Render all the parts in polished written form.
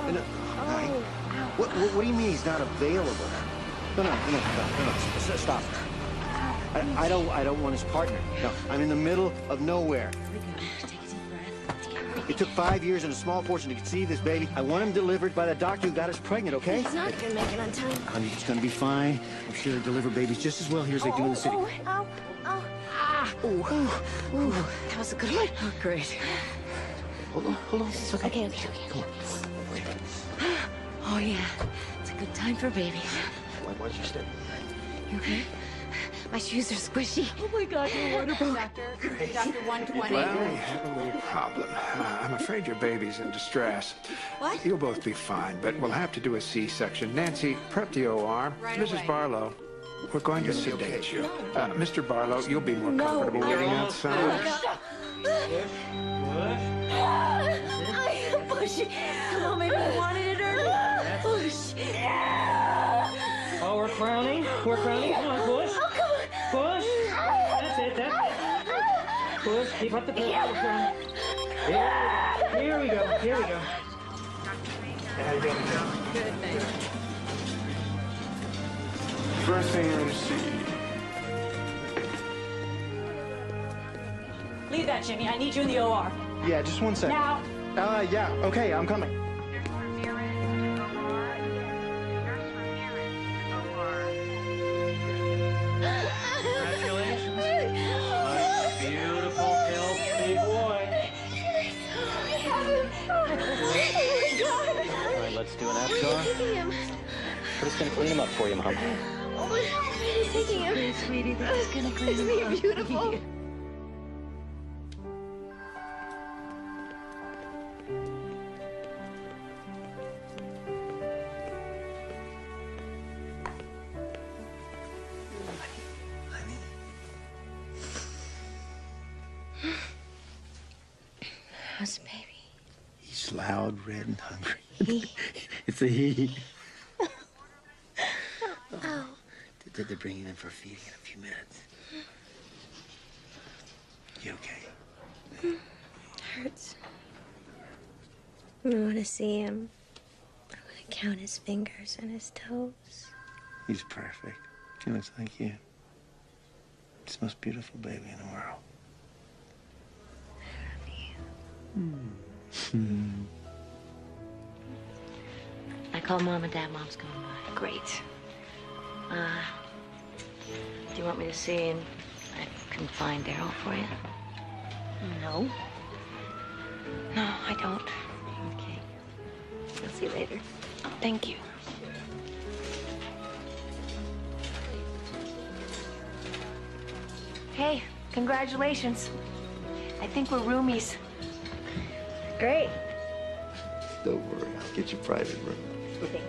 No, what do you mean he's not available? No, stop. I don't want his partner. No, I'm in the middle of nowhere. It took 5 years and a small fortune to conceive this baby. I want him delivered by the doctor who got us pregnant, okay? He's not gonna make it on time. Honey, it's gonna be fine. I'm sure they deliver babies just as well here as they do in the city. That was a good one. Oh, great. Hold on. It's okay. Okay. Come on. Oh, yeah. It's a good time for babies. Why don't you stay? You okay? My shoes are squishy. Oh, my God, you're wonderful. Dr. 120. Well, we have a little problem. I'm afraid your baby's in distress. What? You'll both be fine, but we'll have to do a C-section. Nancy, prep the OR. Right Mrs. away. Barlow, we're going to sedate you. Mr. Barlow, you'll be more comfortable waiting outside. Push. Come on, maybe you wanted it early. Push. Oh, we're crowning. Come on, push. Oh, come on. Push. That's it. Push. Keep up the pressure. Here we go. How you doing? Good, thanks. First thing you're to see. Leave that, Jimmy. I need you in the OR. Yeah, just 1 second. Now. Yeah, okay, I'm coming. Congratulations. My beautiful, healthy boy. All right, let's do an Apgar. We're just gonna clean him up for you, Mom. Taking him. Sweetie, they're just gonna clean Isn't him he up. beautiful? How's the baby? He's loud, red, and hungry. He? It's a he. Oh. They're bringing him for feeding in a few minutes. You okay? Hurts. I want to see him. I want to count his fingers and his toes. He's perfect. He looks like you. It's the most beautiful baby in the world. I called Mom and Dad. Mom's coming by. Great. Do you want me to see if I can find Daryl for you? No. No, I don't. Okay. I'll see you later. Thank you. Hey, congratulations. I think we're roomies. Great. Don't worry, I'll get you private room. Thank you.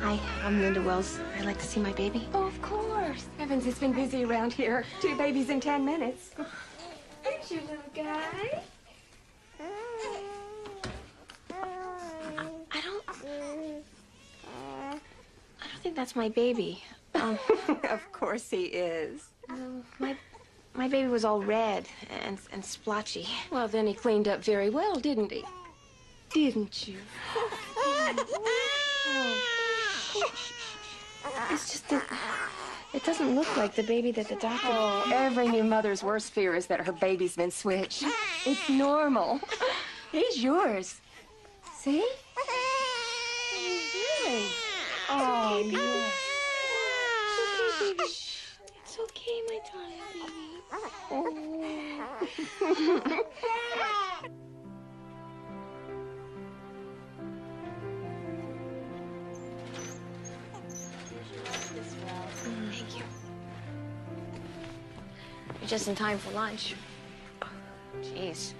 Hi, I'm Linda Wells. I'd like to see my baby. Oh, of course. Heavens, it's been busy around here. 2 babies in 10 minutes. There's your little guy. I don't think that's my baby. Of course he is. My baby was all red and splotchy. Well, then he cleaned up very well, didn't he? Didn't you? It's just that it doesn't look like the baby that the doctor... Oh, every new mother's worst fear is that her baby's been switched. It's normal. He's yours. See? Oh, yes. It's okay, my darling baby. Oh. Thank you. You're just in time for lunch. Jeez,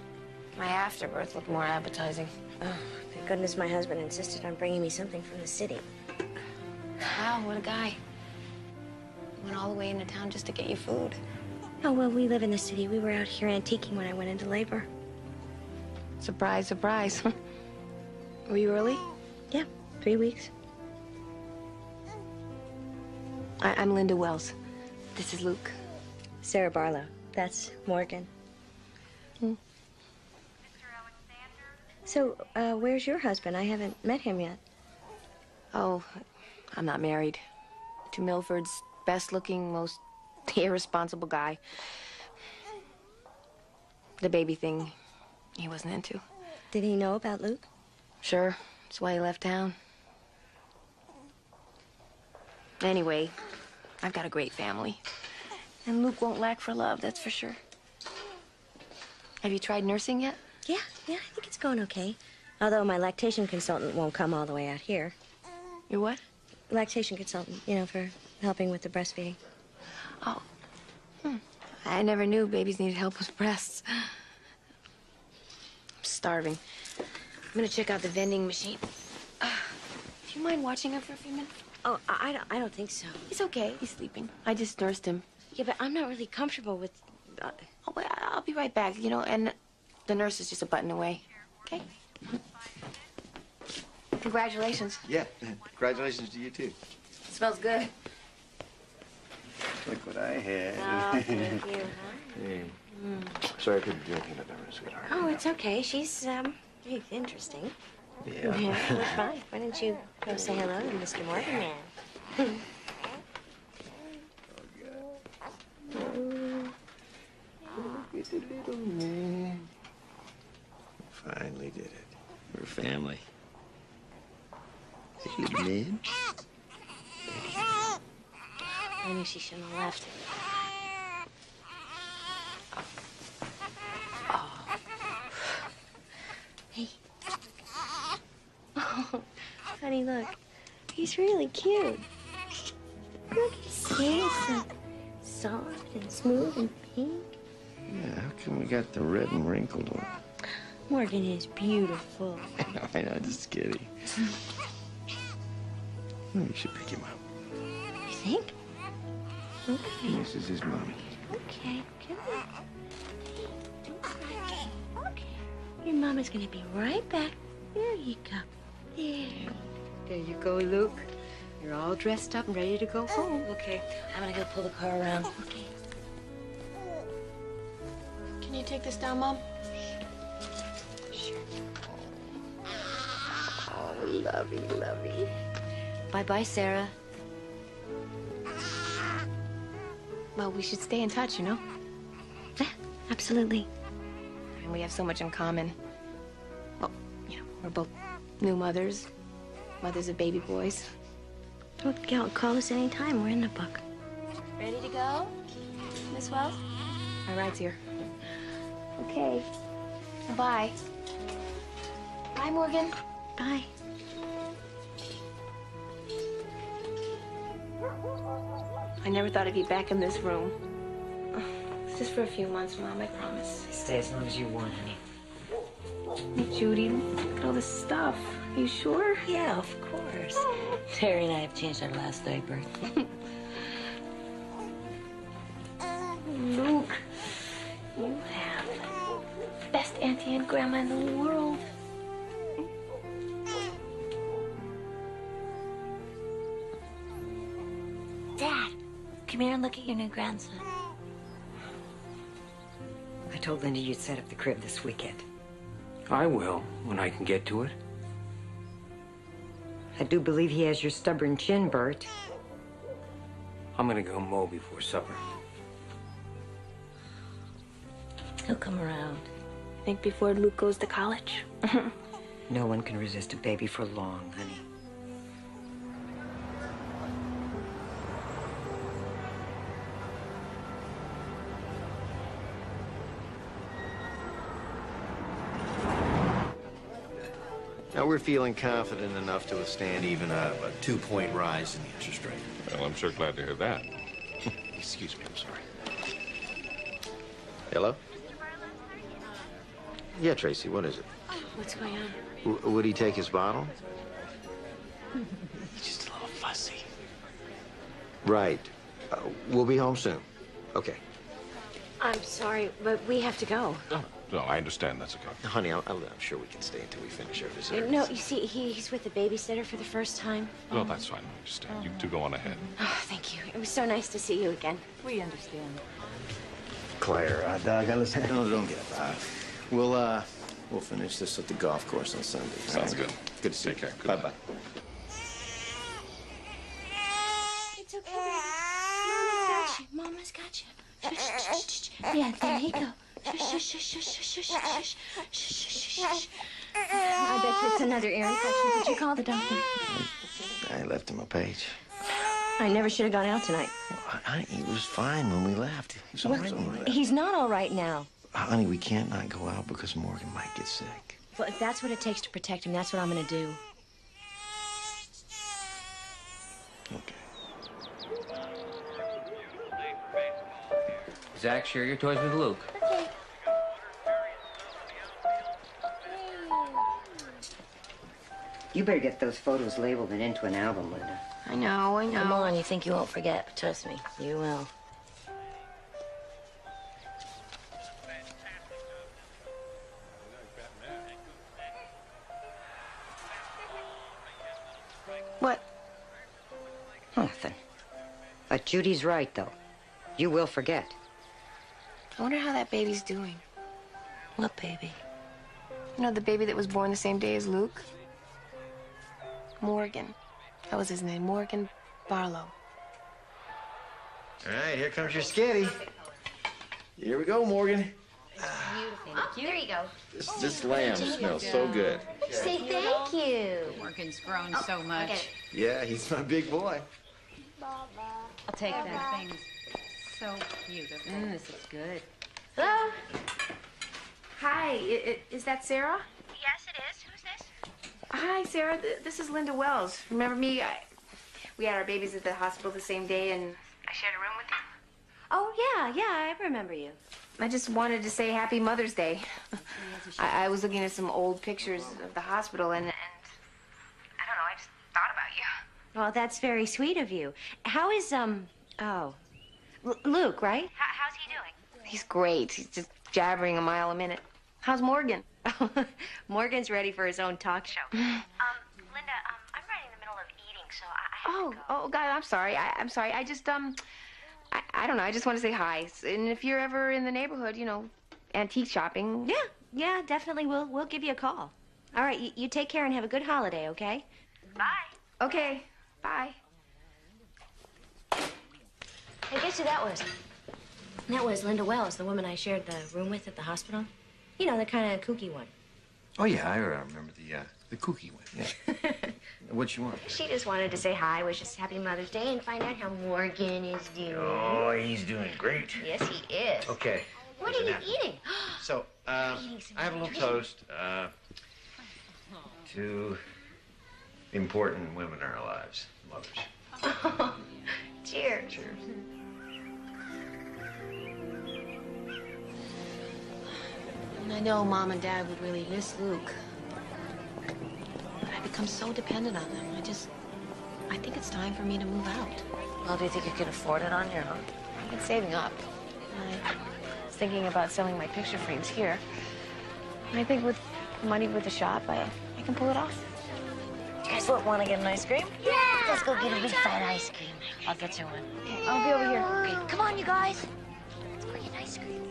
my afterbirth looked more appetizing. Oh, thank goodness my husband insisted on bringing me something from the city. Wow, what a guy. Went all the way into town just to get you food. Oh, well, we live in the city. We were out here antiquing when I went into labor. Surprise, surprise. Were you early? Yeah, 3 weeks. I'm Linda Wells. This is Luke. Sarah Barlow. That's Morgan. So, where's your husband? I haven't met him yet. Oh, I'm not married. To Milford's best-looking, most irresponsible guy. The baby thing, he wasn't into. Did he know about Luke? Sure, that's why he left town. Anyway, I've got a great family. And Luke won't lack for love, that's for sure. Have you tried nursing yet? Yeah, I think it's going okay. Although my lactation consultant won't come all the way out here. Your what? Lactation consultant, you know, for helping with the breastfeeding. Oh. I never knew babies needed help with breasts. I'm starving. I'm gonna check out the vending machine. Do you mind watching him for a few minutes? Oh, I don't think so. He's okay. He's sleeping. I just nursed him. Yeah, but I'm not really comfortable with... Oh, wait, I'll be right back, you know, and the nurse is just a button away. Okay? Congratulations. Yeah, congratulations to you, too. Smells good. Look what I had. Oh, thank you. Hey. Sorry I couldn't do anything about that, sweetheart. Oh, it's okay. She's, very interesting. Yeah. Yeah, it was fine. Why don't you go say hello to Mr. Morgan, man? Look at the little man. Finally did it. We're family. Hey, little man. I knew she shouldn't have left. Oh. Hey. Oh, honey, look. He's really cute. Look, his skin's so soft and smooth and pink. Yeah, how come we got the red and wrinkled one? Morgan is beautiful. I know, just kidding. We should pick him up. You think? Okay. This is his mommy. Okay, come on. Okay. Your mama's gonna be right back. There you go. There you go, Luke. You're all dressed up and ready to go home. Okay, I'm gonna go pull the car around. Okay. Can you take this down, Mom? Sure. Oh, lovey, lovey. Bye-bye, Sarah. Well, we should stay in touch, you know? Yeah, absolutely. And we have so much in common. Well, you know, we're both new mothers, mothers of baby boys. Don't call us anytime. We're in the book. Ready to go, Miss Wells? My ride's here. Okay. Bye. Bye, Morgan. Bye. I never thought I'd be back in this room. It's just for a few months, Mom, I promise. Stay as long as you want, honey. Hey, Judy, look at all this stuff. Are you sure? Yeah, of course. Terry and I have changed our last diaper. Luke, you have the best auntie and grandma in the world. Dad, come here and look at your new grandson. I told Linda you'd set up the crib this weekend. I will, when I can get to it. I do believe he has your stubborn chin, Bert. I'm gonna go mow before supper. He'll come around. Think before Luke goes to college? No one can resist a baby for long, honey. Now, we're feeling confident enough to withstand even a 2-point rise in the interest rate. Well, I'm sure glad to hear that. Excuse me, I'm sorry. Hello? Yeah, Tracy, what is it? What's going on? Would he take his bottle? He's just a little fussy. Right. We'll be home soon. Okay. I'm sorry, but we have to go. Oh, No, I understand. That's okay. Honey, I'm sure we can stay until we finish our dessert. No, you see, he's with the babysitter for the first time. No, that's fine. I understand. You two go on ahead. Oh, thank you. It was so nice to see you again. We understand. Claire, Doug, listen. No, don't get up. We'll finish this at the golf course on Sunday. Sounds good. Good to see you. Take care. Bye bye. It's okay, baby. Mama's got you. Mama's got you. Yeah, there you go. Shush, shush, shush, shush, shush, shush, shush, shush. I bet it's another ear infection. Did you call the doctor? I left him a page. I never should have gone out tonight. Honey, he was fine when we left. He's all right when we left. He's not all right now. Honey, we can't not go out because Morgan might get sick. Well, if that's what it takes to protect him, that's what I'm going to do. Okay. Zach, share your toys with Luke. You better get those photos labeled and into an album, Linda. I know. Come on, you think you won't forget, but trust me, you will. What? Nothing. But Judy's right, though. You will forget. I wonder how that baby's doing. What baby? You know, the baby that was born the same day as Luke? Morgan. That was his name, Morgan Barlow. All right, here comes your skitty. Here we go, Morgan. There you go. This lamb smells so good. Say thank you. Morgan's grown so much. Okay. Yeah, he's my big boy. I'll take That thing's so beautiful. This is good. Hello? Hi, is that Sarah? Yes, it is. Who's this? Hi, Sarah. This is Linda Wells. Remember me? We had our babies at the hospital the same day, and I shared a room with you. Oh, yeah, I remember you. I just wanted to say Happy Mother's Day. I was looking at some old pictures of the hospital, and I don't know, I just thought about you. Well, that's very sweet of you. How is, Luke, right? How's he doing? He's great. He's just jabbering a mile a minute. How's Morgan? Morgan's ready for his own talk show. Linda, I'm right in the middle of eating, so I have to go. Oh, God, I'm sorry. I'm sorry. I just, I don't know. I just want to say hi. And if you're ever in the neighborhood, you know, antique shopping. Yeah, definitely. We'll give you a call. All right, you take care and have a good holiday, okay? Bye. Okay, bye. Hey, guess who that was? That was Linda Wells, the woman I shared the room with at the hospital. You know, the kind of kooky one. Oh, yeah, I remember the kooky one, yeah. What you want? She just wanted to say hi, wish us Happy Mother's Day, and find out how Morgan is doing. Oh, he's doing great. Yes, he is. Okay. What are you eating? So, I have a little toast. To important women in our lives, mothers. Cheers. Cheers. I know Mom and Dad would really miss Luke. But I've become so dependent on them. I think it's time for me to move out. Well, do you think you can afford it on your own? I've been saving up. I was thinking about selling my picture frames here. And I think with money with the shop, I can pull it off. You guys want to get an ice cream? Yeah! Let's go get a big fat ice cream. I'll get you one. Okay, I'll be over here. Okay, come on, you guys. Let's go get ice cream.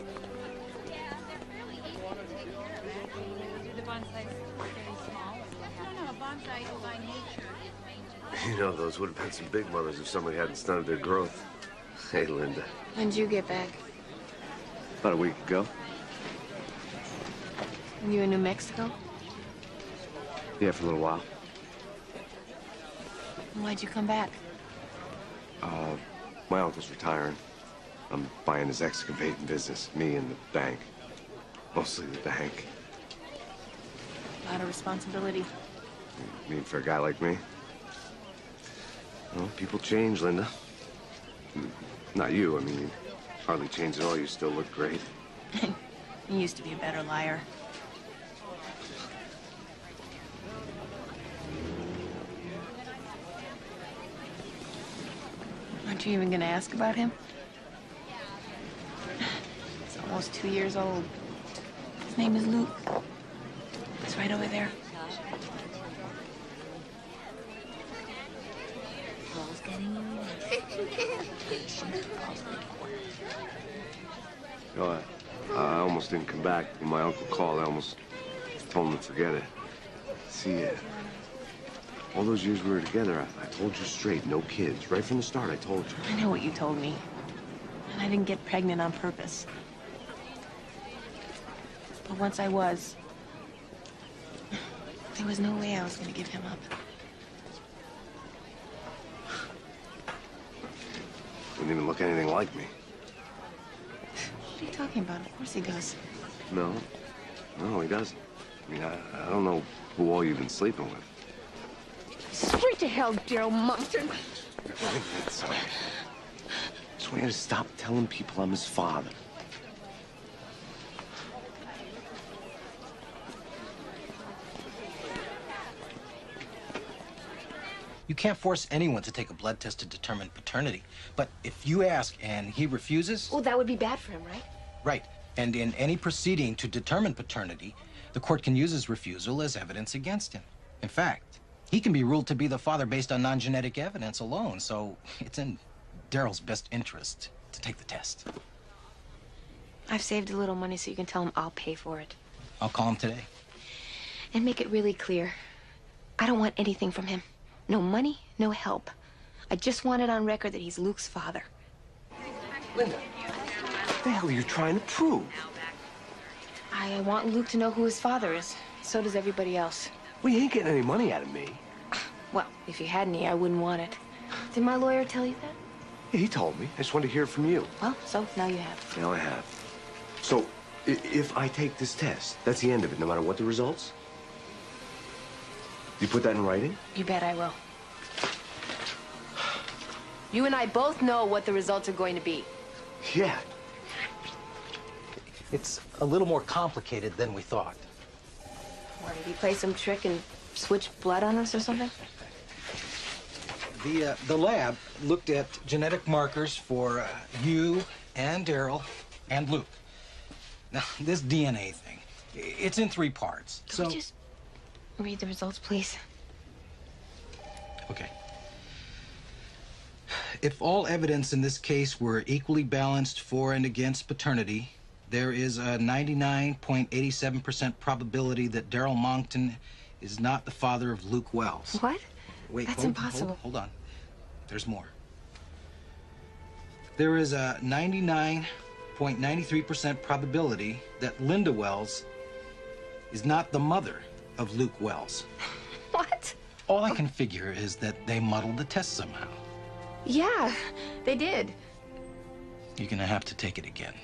The bonsai's very small. No, bonsai is by nature. You know, those would have been some big mothers if somebody hadn't stunted their growth. Hey, Linda. When'd you get back? About a week ago. Were you in New Mexico? Yeah, for a little while. Why'd you come back? My uncle's retiring. I'm buying his excavating business. Me and the bank. Mostly the bank. A lot of responsibility. I mean, for a guy like me. Well, people change, Linda. Not you. I mean, you hardly changed at all. You still look great. You used to be a better liar. Aren't you even gonna ask about him? He's almost 2 years old. His name is Luke. It's right over there. Paul's getting you. You know, I almost didn't come back. When my uncle called, I almost told him to forget it. See, all those years we were together, I told you straight, no kids. Right from the start, I told you. I know what you told me. And I didn't get pregnant on purpose. But once I was, there was no way I was going to give him up. Didn't even look anything like me. What are you talking about? Of course he does. No, he doesn't. I mean, I don't know who all you've been sleeping with. Straight to hell, Daryl Moncton. That's all right. Just want you to stop telling people I'm his father. You can't force anyone to take a blood test to determine paternity. But if you ask and he refuses... Well, that would be bad for him, right? Right. And in any proceeding to determine paternity, the court can use his refusal as evidence against him. In fact, he can be ruled to be the father based on non-genetic evidence alone. So it's in Daryl's best interest to take the test. I've saved a little money so you can tell him I'll pay for it. I'll call him today. And make it really clear. I don't want anything from him. No money, no help. I just want it on record that he's Luke's father. Linda, what the hell are you trying to prove? I want Luke to know who his father is. So does everybody else. Well, you ain't getting any money out of me. Well, if you had any, I wouldn't want it. Did my lawyer tell you that? Yeah, he told me. I just wanted to hear it from you. Well, so now you have. Now I have. So, if I take this test, that's the end of it, no matter what the results? You put that in writing? You bet I will. You and I both know what the results are going to be. Yeah. It's a little more complicated than we thought. What, did he play some trick and switch blood on us or something? The lab looked at genetic markers for you and Daryl and Luke. Now, this DNA thing, it's in 3 parts. Could we just read the results, please? Okay. If all evidence in this case were equally balanced for and against paternity, there is a 99.87% probability that Daryl Moncton is not the father of Luke Wells. What? Wait, That's impossible. Hold on. There's more. There is a 99.93% probability that Linda Wells is not the mother of Luke Wells. What? All I can figure is that they muddled the test somehow. Yeah, they did. You're gonna have to take it again.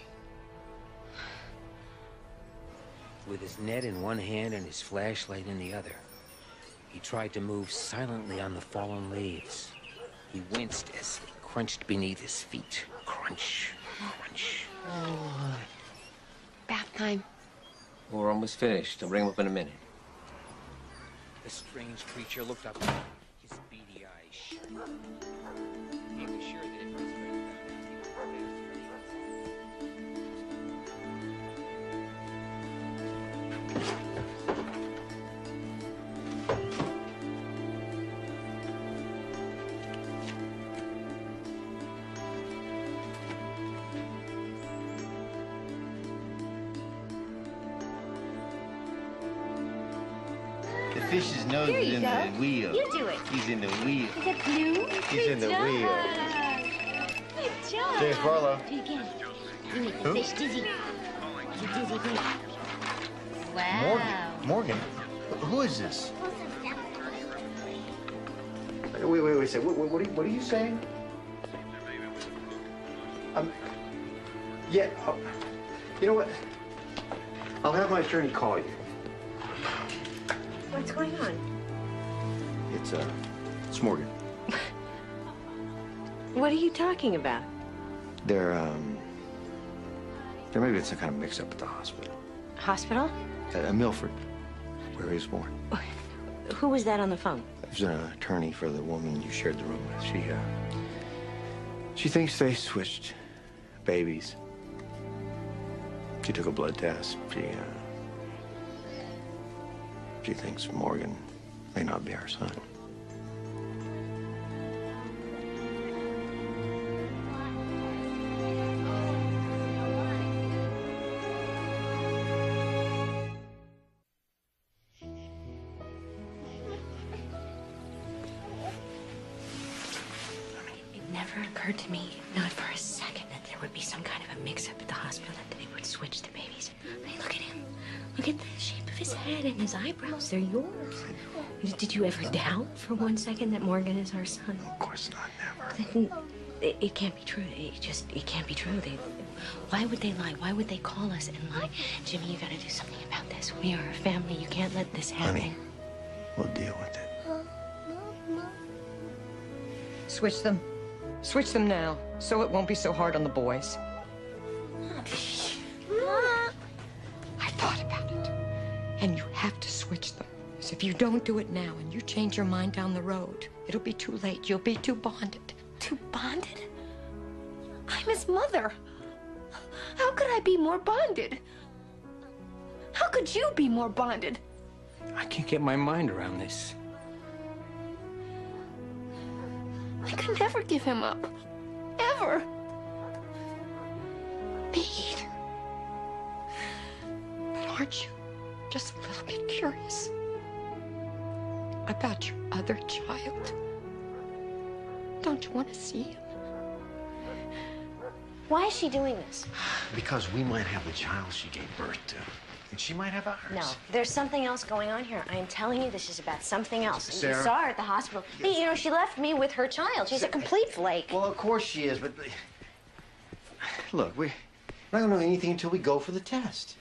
With his net in one hand and his flashlight in the other, he tried to move silently on the fallen leaves. He winced as they crunched beneath his feet. Crunch, crunch. Oh. Bath time. We're almost finished. I'll bring him up in a minute. The strange creature looked up, his beady eyes shut. He was sure that if his friend found out The fish's nose Here is you in go. the wheel. You do it. He's in the wheel. Is it blue? He's in the wheel. Good job. James Barlow. Do it again. You make the Who? fish dizzy. You dizzy fish. Wow. Morgan? Who is this? Wait a second. What are you saying? Yeah. You know what? I'll have my attorney call you. What's going on? It's Morgan. What are you talking about? There may be some kind of mix-up at the hospital. Hospital? Milford, where he was born. Who was that on the phone? There's an attorney for the woman you shared the room with. She thinks they switched babies. She took a blood test. She thinks Morgan may not be our son. It never occurred to me, not for a second, that there would be some kind of a mix-up at the hospital, that they would switch the babies. I mean, look at him. Look at the shape of his head and his eyebrows. They're yours. Did you ever doubt for one second that Morgan is our son? Of course not, never. It can't be true. It can't be true. Why would they lie? Why would they call us and lie? Jimmy, you gotta do something about this. We are a family. You can't let this happen. Honey, we'll deal with it. Switch them. Switch them now, so it won't be so hard on the boys. I thought about it. And you have to switch them. Because if you don't do it now and you change your mind down the road, it'll be too late. You'll be too bonded. Too bonded? I'm his mother. How could I be more bonded? How could you be more bonded? I can't get my mind around this. I could never give him up. Ever. Me either. But aren't you just a little bit curious about your other child? Don't you want to see him? Why is she doing this? Because we might have the child she gave birth to. And she might have ours. No, there's something else going on here. I am telling you, this is about something else. Sarah? You saw her at the hospital. Yes. You know, she left me with her child. She's a complete flake. Well, of course she is, but... Look, we're not going to know anything until we go for the test.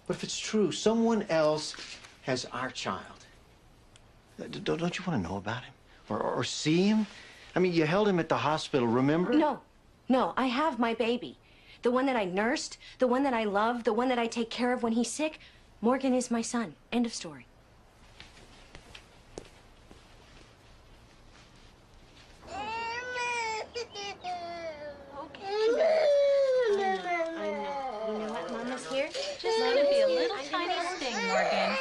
But if it's true, someone else has our child. Don't you want to know about him? Or see him? I mean, you held him at the hospital, remember? No, I have my baby. The one that I nursed, the one that I love, the one that I take care of when he's sick. Morgan is my son. End of story. Here? Just let it be a little tiny sting, Morgan.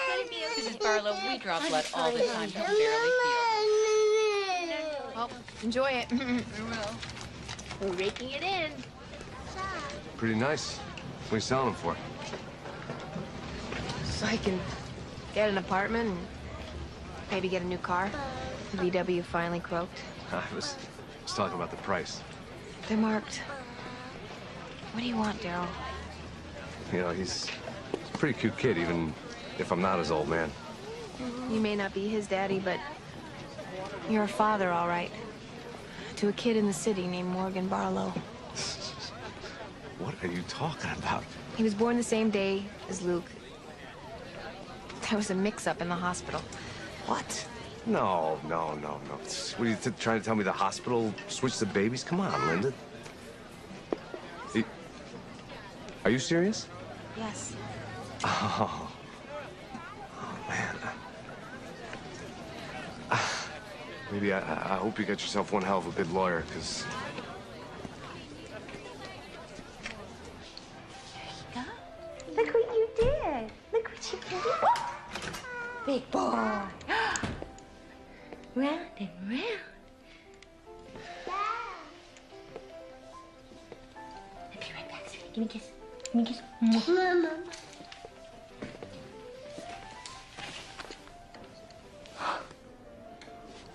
Mrs. Barlow, we draw blood all the time. He'll barely feel. Well, enjoy it. We will. We're raking it in. Pretty nice. What are you selling them for? So I can get an apartment and maybe get a new car. The VW finally croaked. I was talking about the price. They're marked. What do you want, Daryl? You know, he's a pretty cute kid, even if I'm not his old man. You may not be his daddy, but you're a father, all right. To a kid in the city named Morgan Barlow. What are you talking about? He was born the same day as Luke. There was a mix-up in the hospital. What? No. What are you trying to tell me the hospital switched the babies? Come on, Linda. Are you serious? Yes. Oh man. Maybe I hope you got yourself one hell of a good lawyer, because... Look what you did. Look what you did. Big boy. Round and round. I'll be right back, sweetie. Give me a kiss. Give me a kiss. Mama.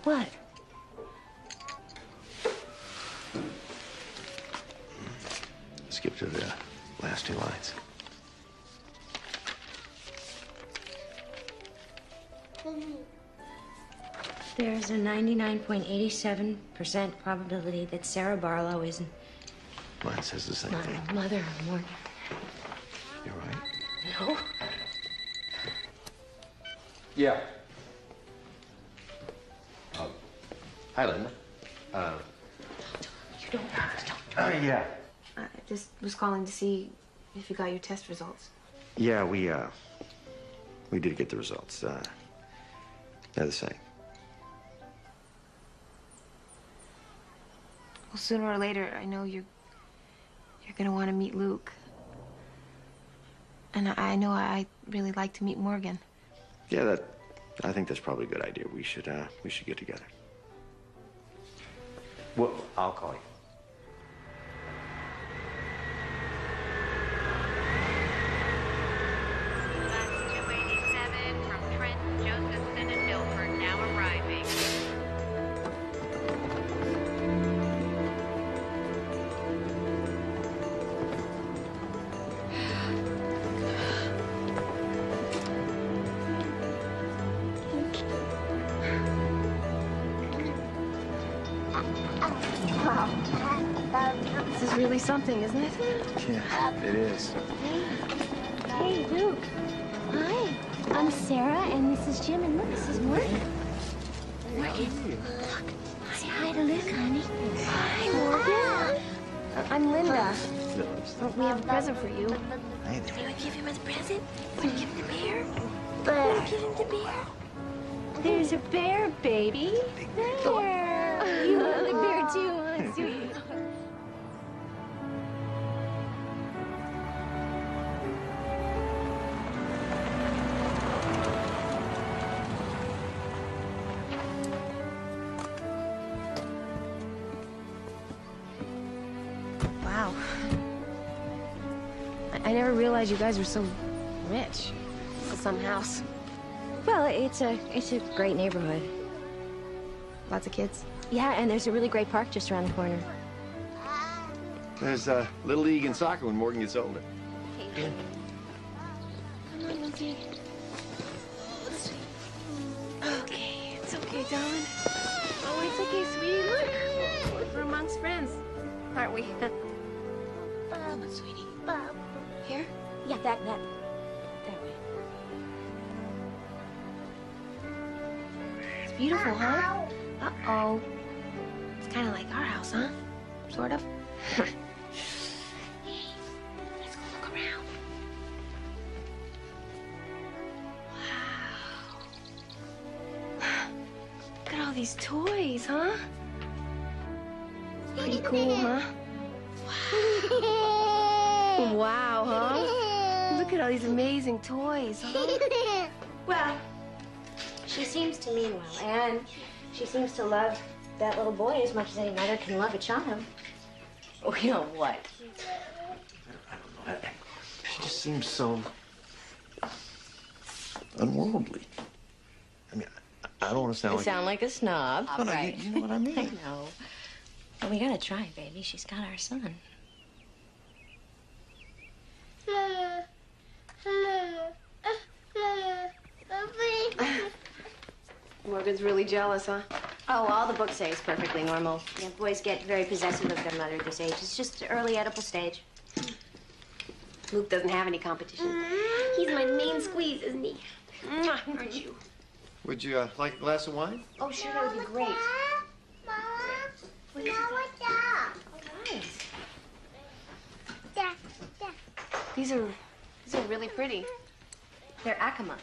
What? Skip to the last two lines. There's a 99.87% probability that Sarah Barlow isn't Mine says the same not thing. the mother of Morgan. You're right. No. Yeah. Hi, Linda. You don't. Yeah. I just was calling to see if you got your test results. Yeah, we did get the results. They're the same. Well, sooner or later, I know you're gonna want to meet Luke. And I know I'd really like to meet Morgan. Yeah, I think that's probably a good idea. We should get together. Well, I'll call you. This is really something, isn't it? Yeah, it is. Hey, Luke. Hi. I'm Sarah, and this is Jim, and look, this is Morgan. Morgan, look. Say hi to Luke, honey. Hi, Morgan. I'm Linda. We have a present for you. Hey You want to give him a present? You want to give him the bear? You want to give him the bear? There's a bear, baby. Bear. You love the bear, too, huh, sweetie? Wow. I never realized you guys were so rich. For some house. Well, it's a great neighborhood. Lots of kids. Yeah, and there's a really great park just around the corner. There's Little League and soccer when Morgan gets older. Okay, it's okay, darling. Oh, it's okay, sweetie. Look, we're amongst friends, aren't we? Sweetie. Here? Yeah, that way. It's beautiful, huh? Uh-oh. It's kind of like our house, huh? Sort of. Let's go look around. Wow. Look at all these toys, huh? Pretty cool, huh? Wow, huh? Look at all these amazing toys, huh? Well, she seems to mean well, and she seems to love that little boy as much as any mother can love a child. Oh, you know what? She just seems so unworldly. I mean, I don't want to sound You like... sound like a snob. No, no, you know what I mean. I know. But we gotta try, baby. She's got our son. Morgan's really jealous, huh? Oh, all the books say it's perfectly normal. Yeah, boys get very possessive of their mother at this age. It's just early Oedipal stage. Luke doesn't have any competition. He's my main squeeze, isn't he? Aren't you? Would you like a glass of wine? Oh, sure, that would be great. These are really pretty. They're Acoma.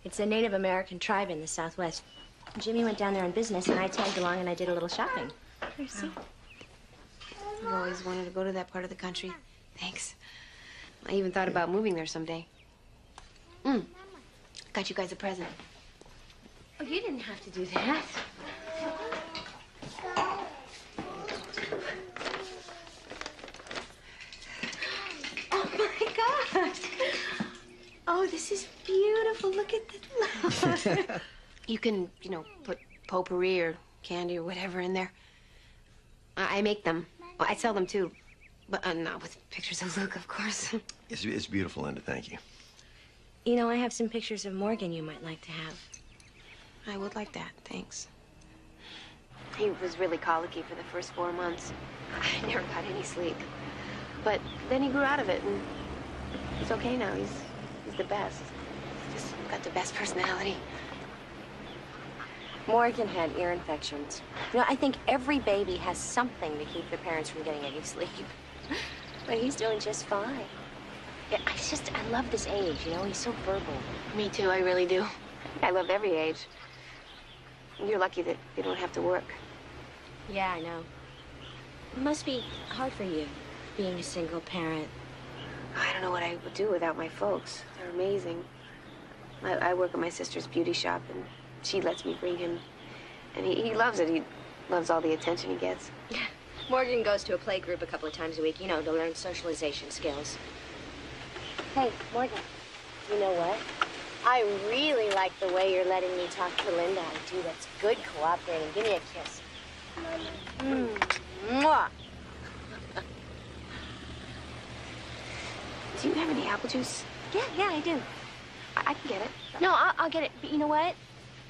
It's a Native American tribe in the Southwest. Jimmy went down there on business, and I tagged along and I did a little shopping. Mercy. I've always wanted to go to that part of the country. Thanks. I even thought about moving there someday. Got you guys a present. Oh, you didn't have to do that. Oh, my gosh. Oh, this is beautiful. Look at the... You can, put potpourri or candy or whatever in there. I make them. Well, I sell them, too. But not with pictures of Luke, of course. It's beautiful, Linda. Thank you. You know, I have some pictures of Morgan you might like to have. I would like that, thanks. He was really colicky for the first 4 months. I never got any sleep. But then he grew out of it, and he's okay now. He's the best. He's just got the best personality. Morgan had ear infections. You know, I think every baby has something to keep their parents from getting any sleep. But he's doing just fine. Yeah, I love this age, he's so verbal. Me too, I really do. I love every age. You're lucky that they don't have to work. Yeah, I know. It must be hard for you, being a single parent. I don't know what I would do without my folks. They're amazing. I work at my sister's beauty shop, and she lets me bring him. And he loves it. He loves all the attention he gets. Morgan goes to a play group a couple of times a week, you know, to learn socialization skills. Hey, Morgan, you know what? I really like the way you're letting me talk to Linda. I do. That's good cooperating. Give me a kiss. Mwah. Do you have any apple juice? Yeah, I do. I can get it. No, I'll get it. But you know what?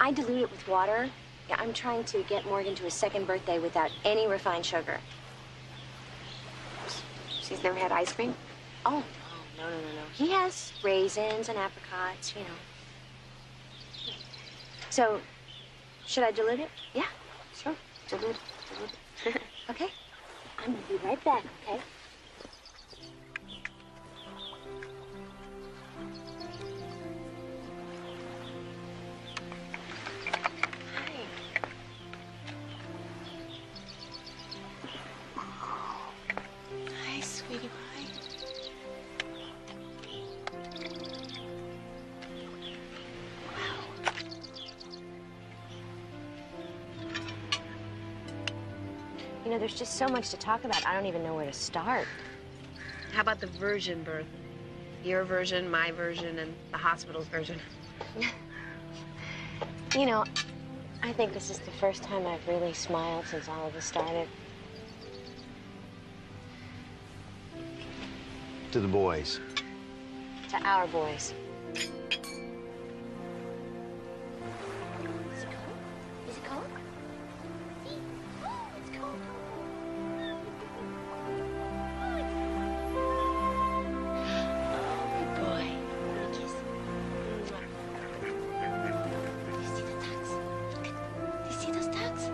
I dilute it with water. Yeah, I'm trying to get Morgan to his second birthday without any refined sugar. She's never had ice cream? Oh, no. He has raisins and apricots, you know. So, should I dilute it? Yeah, sure. Dilute it. Okay. I'm gonna be right back, okay? Hi, sweetie pie. You know, there's just so much to talk about. I don't even know where to start. How about the virgin birth? Your version, my version, and the hospital's version. You know, I think this is the first time I've really smiled since all of this started. To the boys. To our boys. Is it cold? It's cold. Oh, boy. Kiss. Do you see the tucks? Do you see those tucks?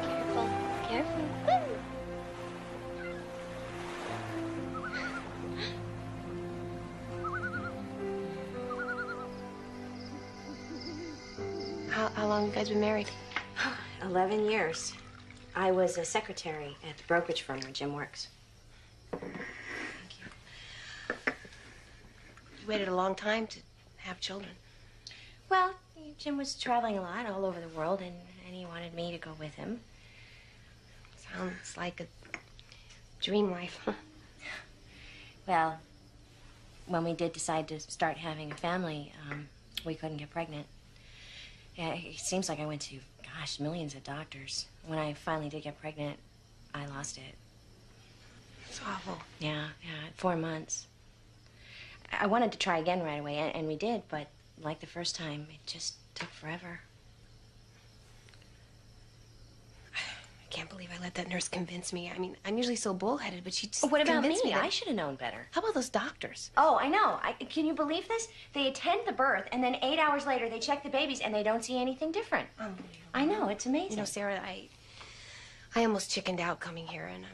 Careful. Careful. How long have you guys been married? 11 years. I was a secretary at the brokerage firm where Jim works. You waited a long time to have children. Well, Jim was traveling a lot all over the world, and he wanted me to go with him. Sounds like a dream life. Well, when we did decide to start having a family, we couldn't get pregnant. Yeah, it seems like I went to, gosh, millions of doctors. When I finally did get pregnant, I lost it. It's awful. Yeah, 4 months. I wanted to try again right away, and we did, but like the first time, it just took forever. I can't believe I let that nurse convince me. I mean, I'm usually so bullheaded, but she just What about me? convinced me that- I should have known better. How about those doctors? Oh, I know. Can you believe this? They attend the birth, and then 8 hours later, they check the babies, and they don't see anything different. I know. It's amazing. You know, Sarah, I almost chickened out coming here, and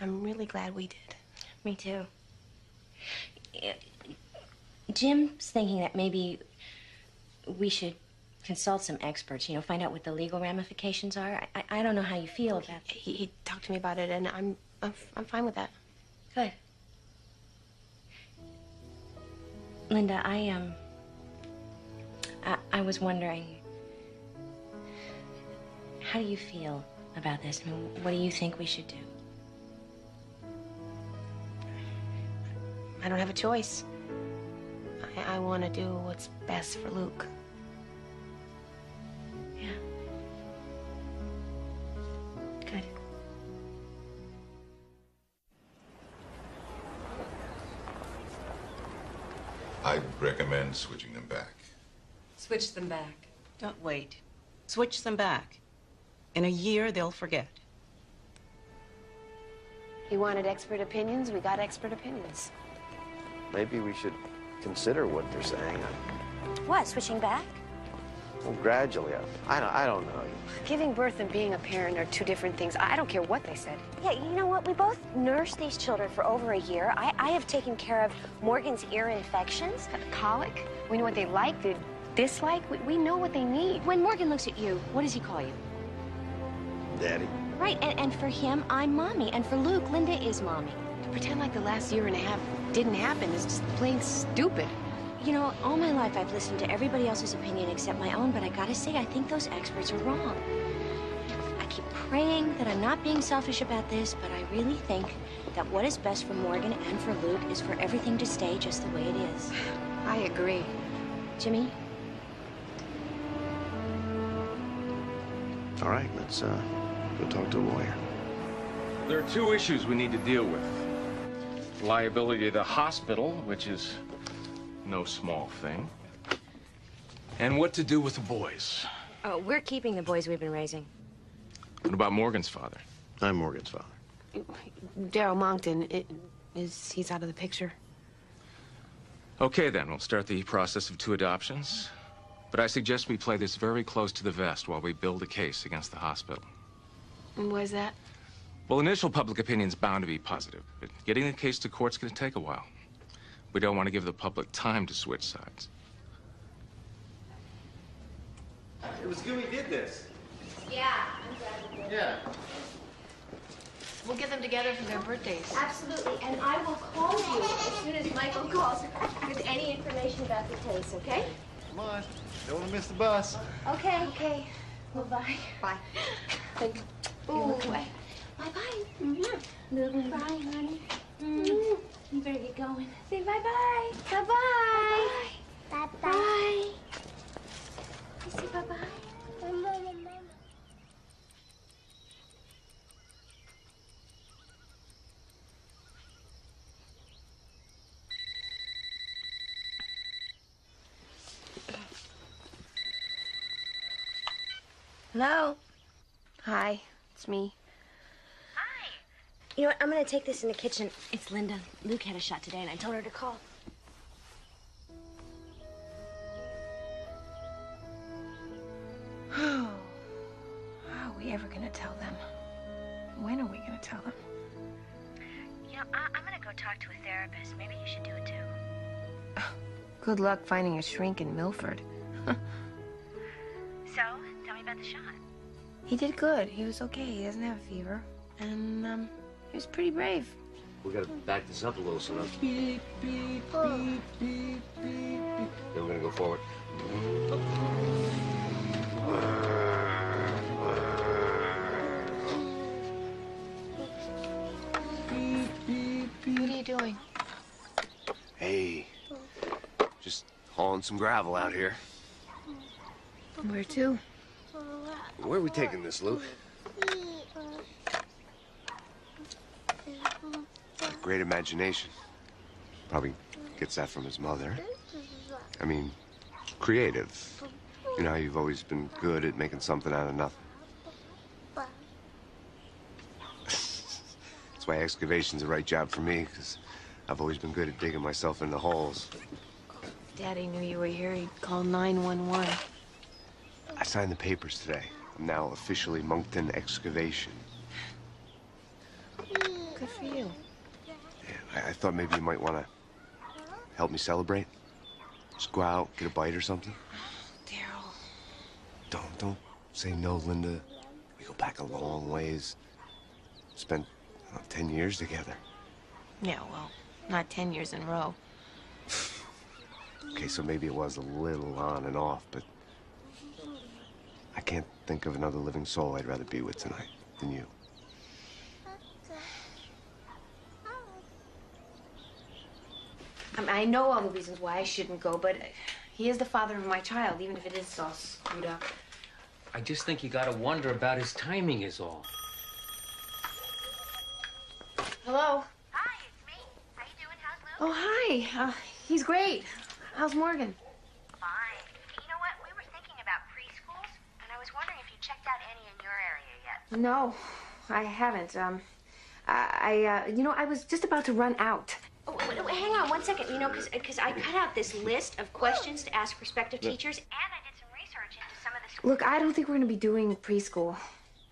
I'm really glad we did. Me too. Jim's thinking that maybe we should consult some experts, you know, find out what the legal ramifications are. I don't know how you feel about that. He talked to me about it, and I'm fine with that. Good. Linda, I was wondering, how do you feel about this? I mean, what do you think we should do? I don't have a choice. I want to do what's best for Luke. Yeah. Good. I'd recommend switching them back. Switch them back. Don't wait. Switch them back. In a year, they'll forget. He wanted expert opinions. We got expert opinions. Maybe we should consider what they're saying. What, switching back? Well, gradually. I don't know. Giving birth and being a parent are two different things. I don't care what they said. Yeah, you know what? We both nursed these children for over a year. I have taken care of Morgan's ear infections. Colic. We know what they like, they dislike. We know what they need. When Morgan looks at you, what does he call you? Daddy. Right, and for him, I'm Mommy. And for Luke, Linda is Mommy. To pretend like the last year and a half didn't happen is just plain stupid. You know, all my life I've listened to everybody else's opinion except my own, but I gotta say, I think those experts are wrong. I keep praying that I'm not being selfish about this, but I really think that what is best for Morgan and for Luke is for everything to stay just the way it is. I agree. Jimmy? All right, let's go talk to a lawyer. There are two issues we need to deal with. Liability of the hospital, which is no small thing. And what to do with the boys. Oh, we're keeping the boys we've been raising. What about Morgan's father? I'm Morgan's father. Daryl Monkton, he's out of the picture. Okay, then. We'll start the process of 2 adoptions. But I suggest we play this very close to the vest while we build a case against the hospital. And why is that? Well, initial public opinion's bound to be positive, but getting the case to court's gonna take a while. We don't want to give the public time to switch sides. It was good we did this. Yeah, I'm glad we did. Yeah. We'll get them together for their birthdays. Absolutely, and I will call you as soon as Michael calls with any information about the case, okay? Come on. Don't want to miss the bus. Okay. Okay. Well, bye. Bye. Thank you. Ooh, bye. Bye-bye. Luke, bye, honey. You better get going. Say bye-bye. Bye-bye. Bye-bye. Bye. You say bye-bye. Hello? Hi, it's me. Hi. You know what? I'm gonna take this in the kitchen. It's Linda. Luke had a shot today, and I told her to call. How are we ever gonna tell them? When are we gonna tell them? You know, I'm gonna go talk to a therapist. Maybe you should do it too. Good luck finding a shrink in Milford. So, tell me about the shot. He did good. He was okay. He doesn't have a fever. And, he was pretty brave. We gotta back this up a little, so now. Beep, beep, beep, beep, beep, beep. Then we're gonna go forward. What are you doing? Hey, just hauling some gravel out here. Where to? Where are we taking this, Luke? Great imagination. Probably gets that from his mother. I mean, creative. You know how you've always been good at making something out of nothing. That's why excavation's the right job for me, because I've always been good at digging myself into holes. If Daddy knew you were here, he'd call 911. I signed the papers today. I'm now officially Monkton Excavation. Good for you. Yeah, I thought maybe you might want to help me celebrate. Just go out, get a bite or something. Daryl. Don't say no, Linda. We go back a long ways. Spent 10 years together. Yeah, well, not 10 years in a row. Okay, so maybe it was a little on and off, but I can't think of another living soul I'd rather be with tonight than you. I know all the reasons why I shouldn't go, but he is the father of my child, even if it is all screwed up. I just think you gotta wonder about his timing is all. Hello? Hi, it's me. How you doing? How's Luke? Oh, hi. He's great. How's Morgan? Fine. You know what? We were thinking about preschools, and I was wondering if you checked out any in your area yet. No, I haven't. You know, I was just about to run out. Oh, wait, hang on 1 second. You know, because I cut out this list of questions to ask prospective teachers, and I did some research into some of the schools. Look, I don't think we're going to be doing preschool.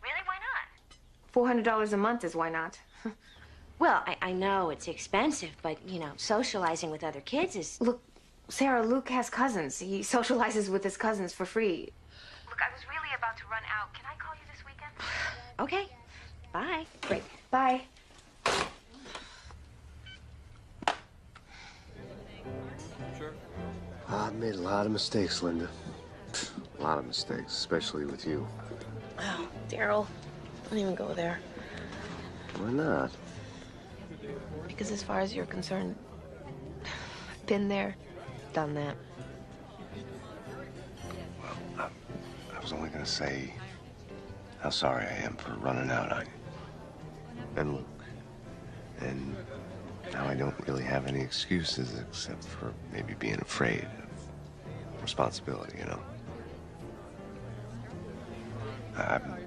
Really? Why not? $400 a month is why not. Well, I know it's expensive, but, you know, socializing with other kids is... Look, Sarah, Luke has cousins. He socializes with his cousins for free. Look, I was really about to run out. Can I call you this weekend? Okay. Bye. Great. Bye. Sure. I've made a lot of mistakes, Linda. A lot of mistakes, especially with you. Oh, Daryl, don't even go there. Why not? Because as far as you're concerned, I've been there, done that. Well, I was only gonna say how sorry I am for running out on you. And Luke. And now I don't really have any excuses except for maybe being afraid of responsibility, you know? I'm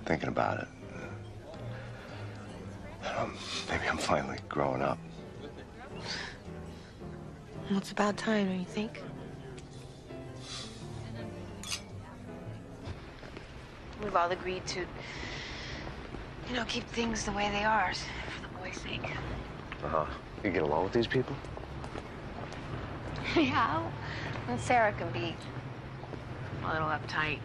thinking about it. Maybe I'm finally growing up. Well, it's about time, don't you think? We've all agreed to, you know, keep things the way they are for the boys' sake. Uh-huh. You get along with these people? Yeah. And Sarah can be a little uptight.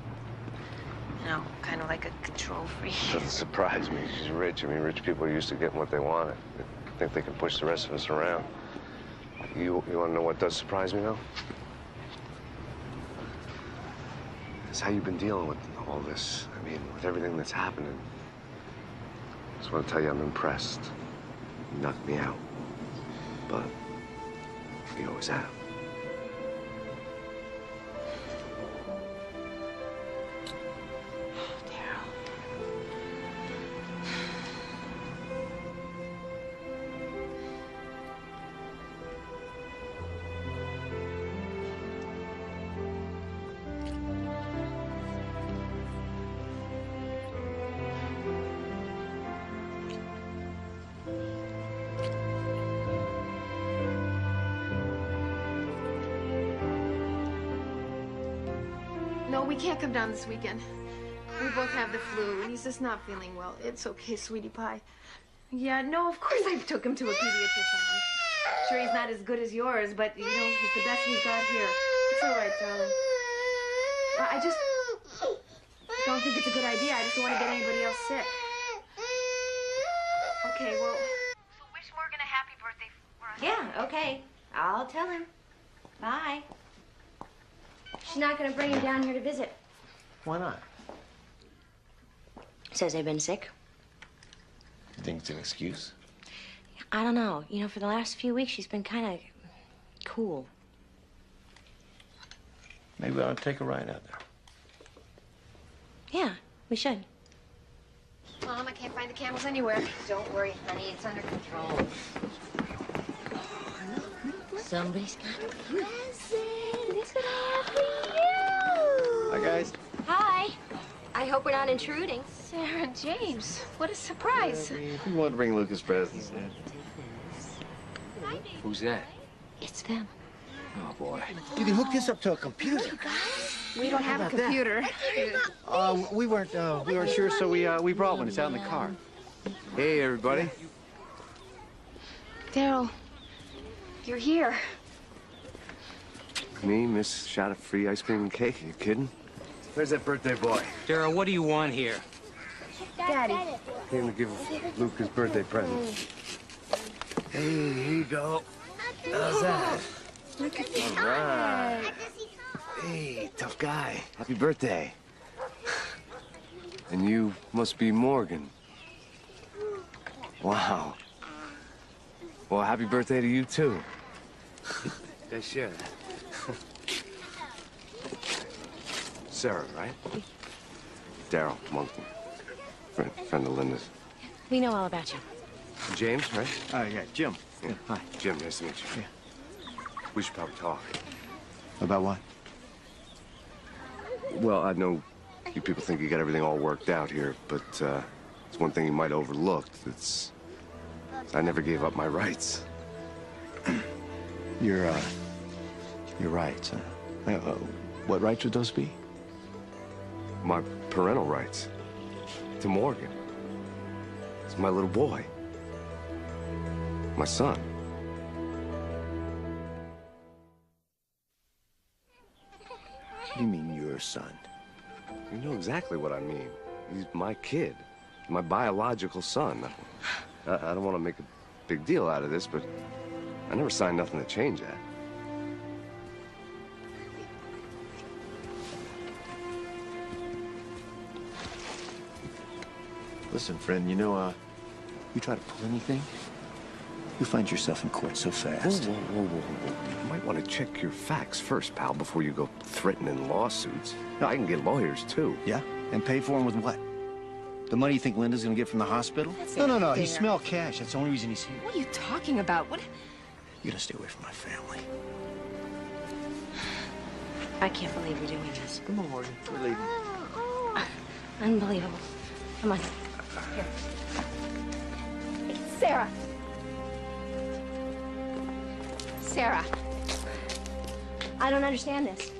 You know, kind of like a control freak. Doesn't surprise me. She's rich. I mean, rich people are used to getting what they wanted. They think they can push the rest of us around. You want to know what does surprise me, though? It's how you've been dealing with all this. I mean, with everything that's happening. I just want to tell you I'm impressed. You knocked me out. But you always have. No, we can't come down this weekend. We both have the flu, and he's just not feeling well. It's okay, sweetie pie. Yeah, no, of course I took him to a pediatrician. I'm sure he's not as good as yours, but, you know, he's the best we've got here. It's all right, darling. I just don't think it's a good idea. I just don't want to get anybody else sick. Okay, well... So wish Morgan a happy birthday for us. Yeah, okay. I'll tell him. Bye. She's not going to bring him down here to visit. Why not? Says they've been sick. You think it's an excuse? I don't know. You know, for the last few weeks, she's been kind of cool. Maybe we ought to take a ride out there. Yeah, we should. Mom, I can't find the candles anywhere. Don't worry, honey. It's under control. Somebody's got a present. Look at Hi, guys. Hi. I hope we're not intruding. Sarah and James, what a surprise. We want to bring Lucas presents. Who's that? It's them. Oh, boy. You can hook this up to a computer. We don't have a computer. We weren't sure, so we brought one. It's out in the car. Hey, everybody. Daryl, you're here. Me, Miss Shot of free ice cream and cake? You kidding? Where's that birthday boy? Daryl, what do you want here? Daddy. Came to give Luke his birthday present. Hey, here you go. How's that? Look at this. All right. Hey, tough guy. Happy birthday. And you must be Morgan. Wow. Well, happy birthday to you, too. Yeah, share that. Sarah, right? Daryl Monkton. Friend of Linda's. We know all about you. James, right? Yeah, Jim. Yeah. Hi. Jim, nice to meet you. Yeah. We should probably talk. About what? Well, I know you people think you got everything all worked out here, but it's one thing you might have overlooked. It's I never gave up my rights. Your rights, huh? What rights would those be? My parental rights. To Morgan. It's my little boy. My son. You mean your son? You know exactly what I mean. He's my kid. My biological son. I don't want to make a big deal out of this, but I never signed nothing to change that. Listen, friend, you know, you try to pull anything, you find yourself in court so fast. Whoa. You might want to check your facts first, pal, before you go threatening lawsuits. No, I can get lawyers, too. Yeah? And pay for them with what? The money you think Linda's gonna get from the hospital? No. He smelled cash. That's the only reason he's here. What are you talking about? What? You gotta stay away from my family. I can't believe you're doing this. Come on, Morgan. We're leaving. Unbelievable. Come on. Here. Sarah. Sarah. I don't understand this.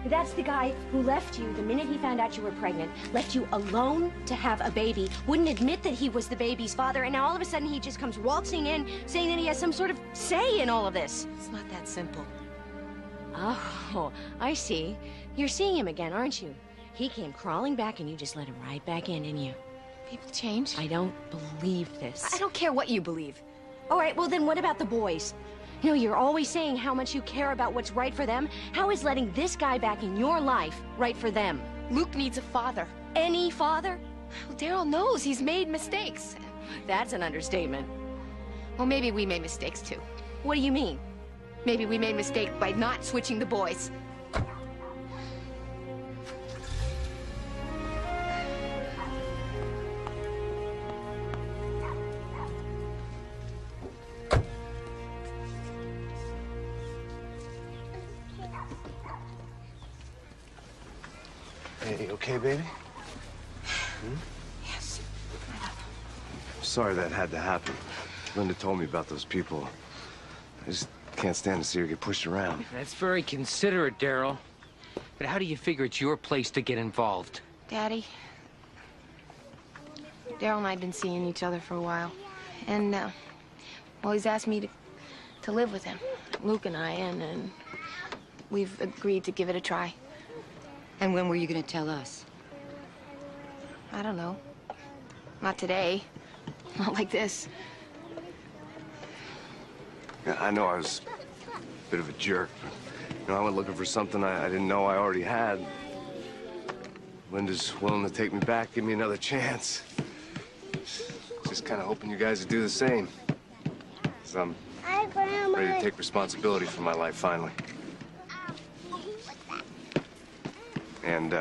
That's the guy who left you the minute he found out you were pregnant, left you alone to have a baby, wouldn't admit that he was the baby's father, and now all of a sudden he just comes waltzing in saying that he has some sort of say in all of this. It's not that simple. Oh, I see. You're seeing him again, aren't you? He came crawling back and you just let him right back in, didn't you? People change. I don't believe this. I don't care what you believe. All right, well then what about the boys? You know, you're always saying how much you care about what's right for them. How is letting this guy back in your life right for them? Luke needs a father. Any father? Well, Daryl knows he's made mistakes. That's an understatement. Well, maybe we made mistakes too. What do you mean? Maybe we made a mistake by not switching the boys. Hey, okay, baby? Yes. Sorry that had to happen. Linda told me about those people. I just can't stand to see her get pushed around. That's very considerate, Daryl. But how do you figure it's your place to get involved? Daddy, Daryl and I have been seeing each other for a while. And, well, he's asked me to live with him, Luke and I, and we've agreed to give it a try. And when were you going to tell us? I don't know. Not today. Not like this. Yeah, I know I was a bit of a jerk. You know, I went looking for something I didn't know I already had. Linda's willing to take me back, give me another chance. Just kind of hoping you guys would do the same. 'Cause I'm ready to take responsibility for my life finally. And,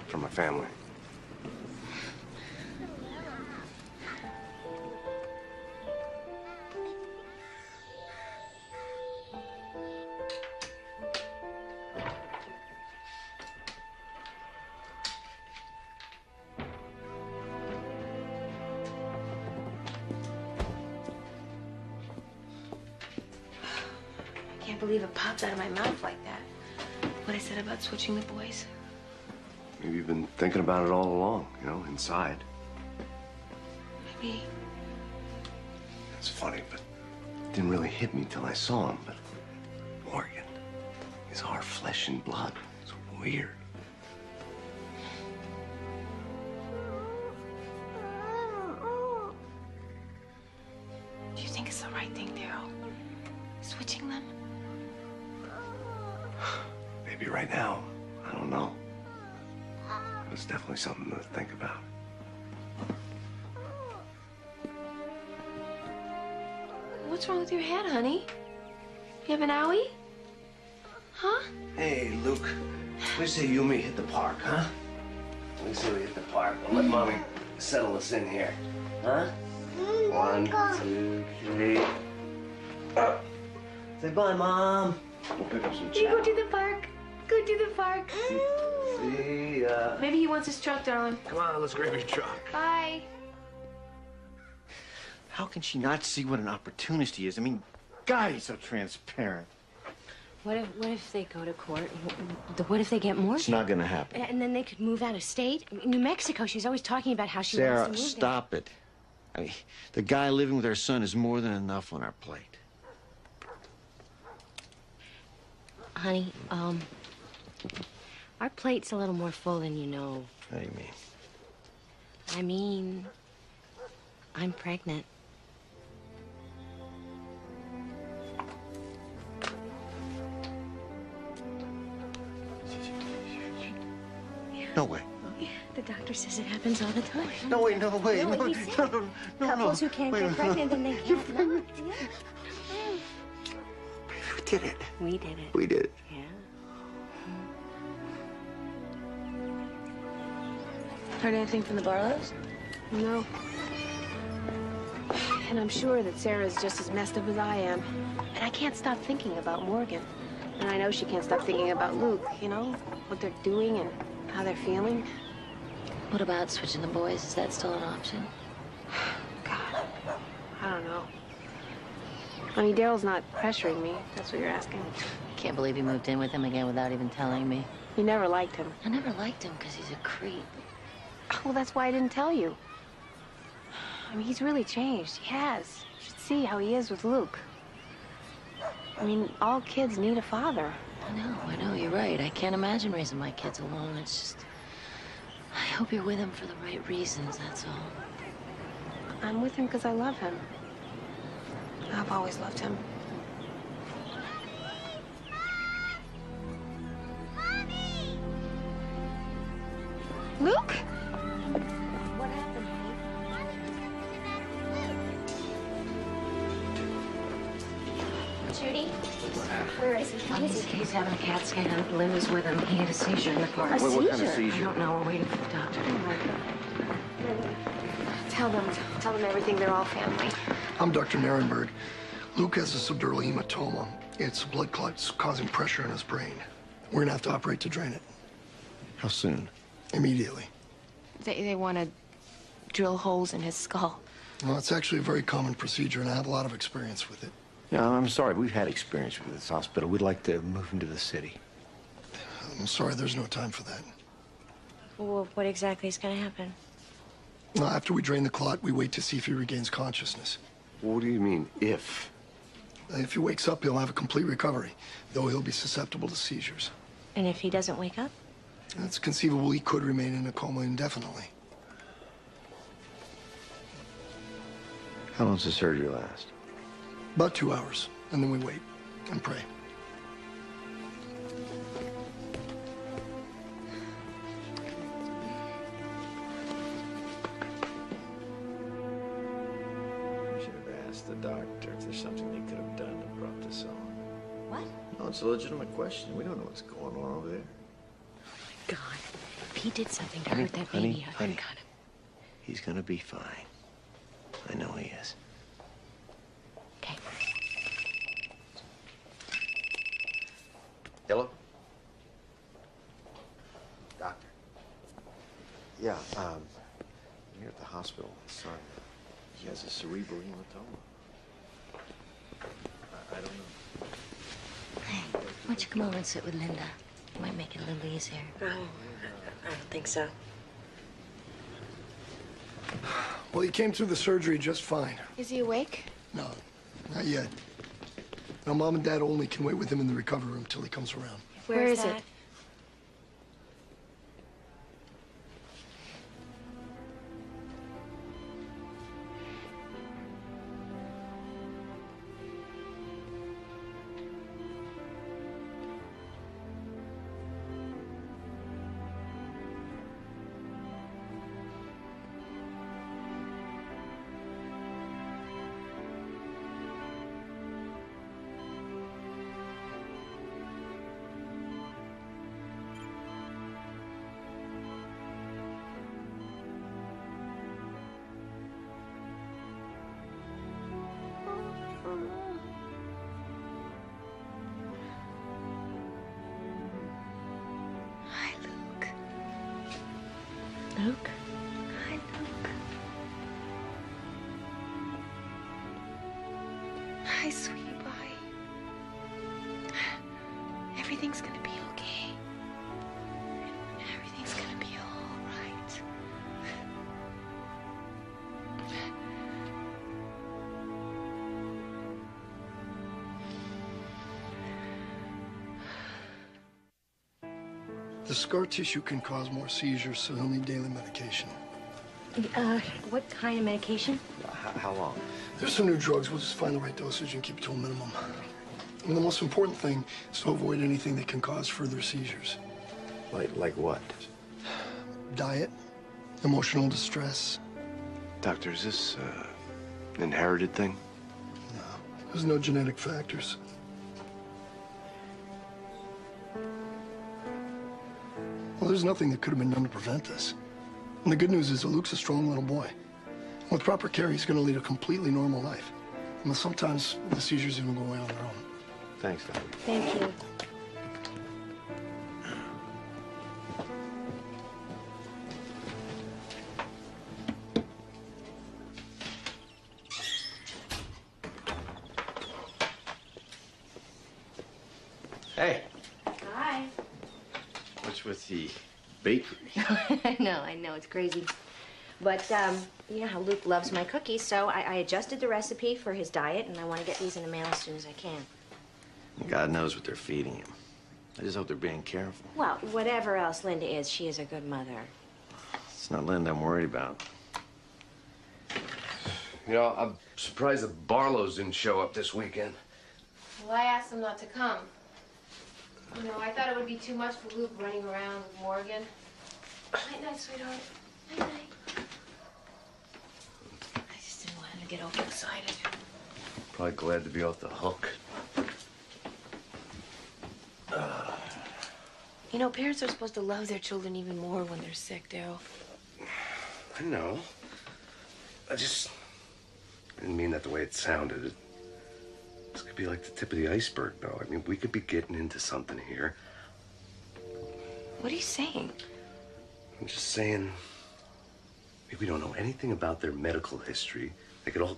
for my family. I can't believe it popped out of my mouth like that. What I said about switching the boys. Maybe you've been thinking about it all along, you know, inside. Maybe. It's funny, but it didn't really hit me till I saw him. But Morgan is our flesh and blood. It's weird. Do you think it's the right thing, Daryl? Switching them? Maybe right now. I don't know. But it's definitely something to think about. What's wrong with your head, honey? You have an owie? Huh? Hey, Luke. We say you and me hit the park, huh? We say we hit the park. We'll let Mommy settle us in here. Huh? 1, 2, 3. Say bye, Mom. We'll pick up some You go chow. to the park. Go to the park. See ya. Maybe he wants his truck, darling. Come on, let's grab your truck. Bye. How can she not see what an opportunist he is? I mean, God, he's so transparent. What if they go to court? What if they get more? It's not gonna happen. And then they could move out of state? I mean, New Mexico, she's always talking about how she Sarah, wants to move stop it. I mean, the guy living with our son is more than enough on our plate. there. Honey, our plate's a little more full than you know. What do you mean? I mean, I'm pregnant. No way. The doctor says it happens all the time. No, wait, no, wait. No, No, he no, said no, no, couples who can't Wait, get pregnant and they can't not. We did it. We did it. We did it. Yeah. Heard anything from the Barlows? No. And I'm sure that Sarah's just as messed up as I am. And I can't stop thinking about Morgan. And I know she can't stop thinking about Luke, you know? What they're doing and how they're feeling. What about switching the boys? Is that still an option? God, I don't know. I mean, Daryl's not pressuring me. That's what you're asking. Can't believe you moved in with him again without even telling me. You never liked him. I never liked him because he's a creep. Well, that's why I didn't tell you. I mean, he's really changed. He has. You should see how he is with Luke. I mean, all kids need a father. I know, you're right. I can't imagine raising my kids alone. It's just... I hope you're with him for the right reasons, that's all. I'm with him because I love him. I've always loved him. Luke? What happened, Judy? Where is he? He's having a CAT scan. Lynn was with him. He had a seizure in the park. A What kind of seizure? I don't know. We're waiting for the doctor to Tell them everything. They're all family. I'm Dr. Narenberg. Luke has a subdural hematoma. It's a blood clot causing pressure in his brain. We're gonna have to operate to drain it. How soon? Immediately. They want to drill holes in his skull. Well, it's actually a very common procedure, and I have a lot of experience with it. Yeah, I'm sorry. We've had experience with this hospital. We'd like to move him to the city. I'm sorry, there's no time for that. Well, what exactly is going to happen? Well, after we drain the clot, we wait to see if he regains consciousness. What do you mean, if? If he wakes up, he'll have a complete recovery, though he'll be susceptible to seizures. And if he doesn't wake up? It's conceivable he could remain in a coma indefinitely. How long does the surgery last? About 2 hours, and then we wait and pray. We should have asked the doctor if there's something they could have done to brought this on. What? No, it's a legitimate question. We don't know what's going on over there. God, if he did something to Honey, hurt that honey, baby, I honey. got him. He's gonna be fine. I know he is. Okay. Hello? Doctor. Yeah, I'm here at the hospital. Son, he has a cerebral hematoma. I don't know. Hey, why don't you come over and sit with Linda? Might make it a little easier. Oh, I don't think so. Well, he came through the surgery just fine. Is he awake? No, not yet. Now, Mom and Dad only can wait with him in the recovery room till he comes around. Where is it? Hi, Luke. Luke? Hi, Luke. Hi, sweetie pie. Everything's gonna be okay. Everything's gonna be all right. The scar tissue can cause more seizures, so he'll need daily medication. What kind of medication? How long? There's some new drugs. We'll just find the right dosage and keep it to a minimum. And the most important thing is to avoid anything that can cause further seizures. Like what? Diet, emotional distress. Doctor, is this an inherited thing? No, there's no genetic factors. Well, there's nothing that could have been done to prevent this. And the good news is that Luke's a strong little boy. With proper care, he's going to lead a completely normal life. And sometimes the seizures even go away on their own. Thanks, Doctor. Thank you. Hey, Hi. what's with the bakery? I know, it's crazy. But, you know how Luke loves my cookies, so I adjusted the recipe for his diet, and I want to get these in the mail as soon as I can. God knows what they're feeding him. I just hope they're being careful. Well, whatever else Linda is, she is a good mother. It's not Linda I'm worried about. You know, I'm surprised the Barlows didn't show up this weekend. Well, I asked them not to come. You know, I thought it would be too much for Luke running around with Morgan. Night-night, sweetheart. Night-night. I just didn't want him to get overexcited. Probably glad to be off the hook. You know, parents are supposed to love their children even more when they're sick, Daryl. I know. I didn't mean that the way it sounded. This could be like the tip of the iceberg, though. I mean, we could be getting into something here. What are you saying? I'm just saying, maybe we don't know anything about their medical history. They could all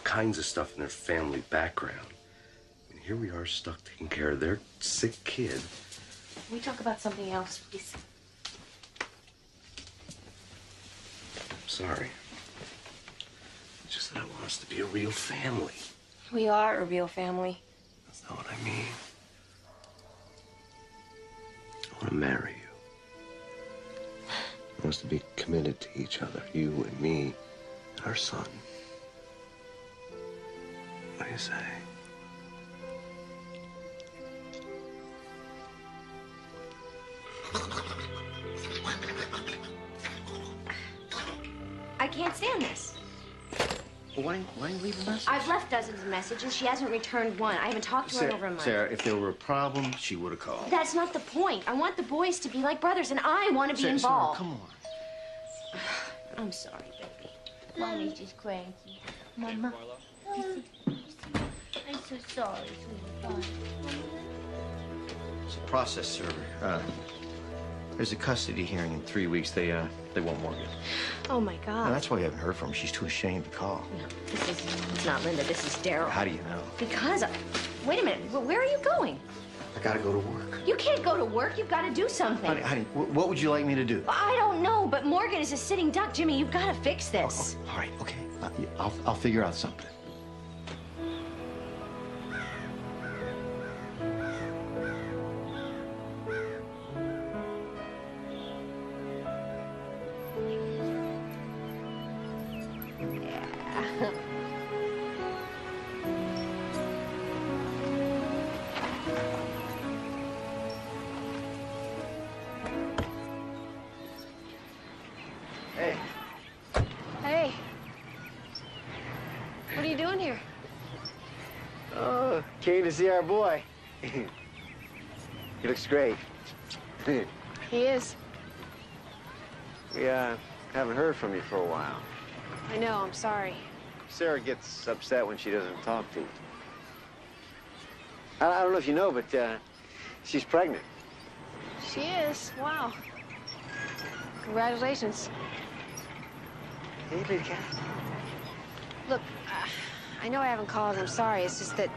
kinds of stuff in their family background. And here we are stuck taking care of their sick kid. Can we talk about something else, please? I'm sorry. It's just that I want us to be a real family. We are a real family. That's not what I mean. I want to marry you. I want us to be committed to each other, you and me and our son. What do you say? I can't stand this. Well, why don't you leave a message? I've left dozens of messages. She hasn't returned one. I haven't talked to her in over a month. Sarah, if there were a problem, she would have called. That's not the point. I want the boys to be like brothers, and I want to be involved. Sarah, come on. I'm sorry, baby. Mommy's just cranky. Mama. I'm so sorry, sweetheart. It's a process server. There's a custody hearing in 3 weeks. They want Morgan. Oh, my God. Now, that's why you haven't heard from her. She's too ashamed to call. No, it's not Linda. This is Daryl. How do you know? Because wait a minute. Where are you going? I gotta go to work. You can't go to work. You've got to do something. Honey, what would you like me to do? I don't know, but Morgan is a sitting duck. Jimmy, you've got to fix this. Oh, all right, okay. I'll figure out something. Hey. What are you doing here? Oh, came to see our boy. He looks great. He is. We haven't heard from you for a while. I know, I'm sorry. Sarah gets upset when she doesn't talk to you. I don't know if you know, but she's pregnant. She is. Wow. Congratulations. Hey, big cat. Look, I know I haven't called. I'm sorry. It's just that,